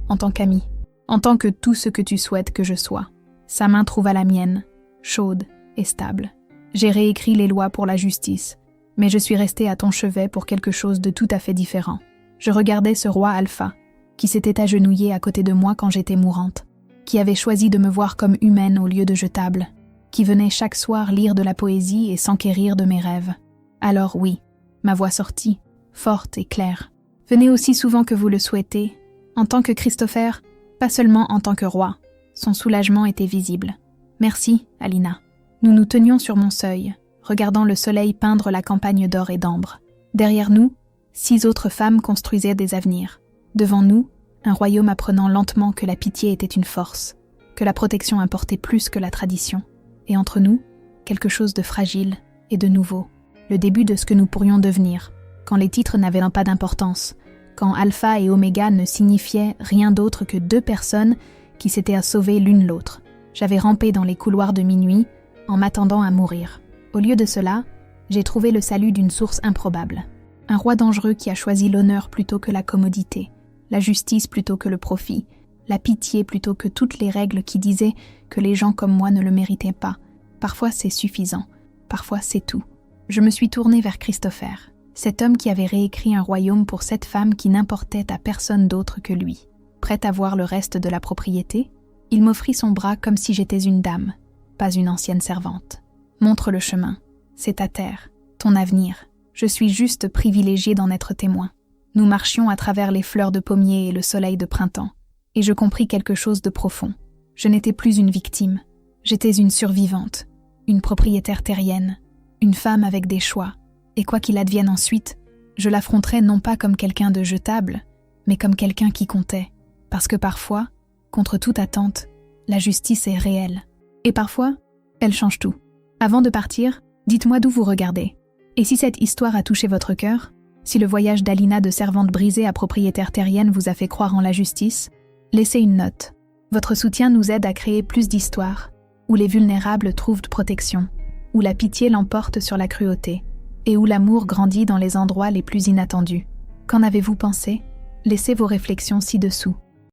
En tant qu'ami. En tant que tout ce que tu souhaites que je sois. Sa main trouva la mienne, chaude et stable. J'ai réécrit les lois pour la justice, mais je suis restée à ton chevet pour quelque chose de tout à fait différent. Je regardais ce roi Alpha, qui s'était agenouillé à côté de moi quand j'étais mourante, qui avait choisi de me voir comme humaine au lieu de jetable, qui venait chaque soir lire de la poésie et s'enquérir de mes rêves. Alors oui, ma voix sortit, forte et claire. Venez aussi souvent que vous le souhaitez, en tant que Christopher, pas seulement en tant que roi. Son soulagement était visible. Merci, Alina. Nous nous tenions sur mon seuil, regardant le soleil peindre la campagne d'or et d'ambre. Derrière nous, 6 autres femmes construisaient des avenirs. Devant nous, un royaume apprenant lentement que la pitié était une force, que la protection importait plus que la tradition. Et entre nous, quelque chose de fragile et de nouveau. Le début de ce que nous pourrions devenir, quand les titres n'avaient pas d'importance, quand Alpha et Oméga ne signifiaient rien d'autre que 2 personnes qui s'étaient à sauver l'une l'autre. J'avais rampé dans les couloirs de minuit, en m'attendant à mourir. Au lieu de cela, j'ai trouvé le salut d'une source improbable. Un roi dangereux qui a choisi l'honneur plutôt que la commodité, la justice plutôt que le profit, la pitié plutôt que toutes les règles qui disaient que les gens comme moi ne le méritaient pas. Parfois c'est suffisant, parfois c'est tout. Je me suis tournée vers Christopher, cet homme qui avait réécrit un royaume pour 7 femmes qui n'importaient à personne d'autre que lui. Prêt à voir le reste de la propriété, il m'offrit son bras comme si j'étais une dame, pas une ancienne servante. Montre le chemin, c'est ta terre, ton avenir. Je suis juste privilégiée d'en être témoin. Nous marchions à travers les fleurs de pommier et le soleil de printemps, et je compris quelque chose de profond. Je n'étais plus une victime, j'étais une survivante, une propriétaire terrienne, une femme avec des choix, et quoi qu'il advienne ensuite, je l'affronterais non pas comme quelqu'un de jetable, mais comme quelqu'un qui comptait. Parce que parfois, contre toute attente, la justice est réelle. Et parfois, elle change tout. Avant de partir, dites-moi d'où vous regardez. Et si cette histoire a touché votre cœur, si le voyage d'Alina de servante brisée à propriétaire terrienne vous a fait croire en la justice, laissez une note. Votre soutien nous aide à créer plus d'histoires, où les vulnérables trouvent protection, où la pitié l'emporte sur la cruauté, et où l'amour grandit dans les endroits les plus inattendus. Qu'en avez-vous pensé ? Laissez vos réflexions ci-dessous.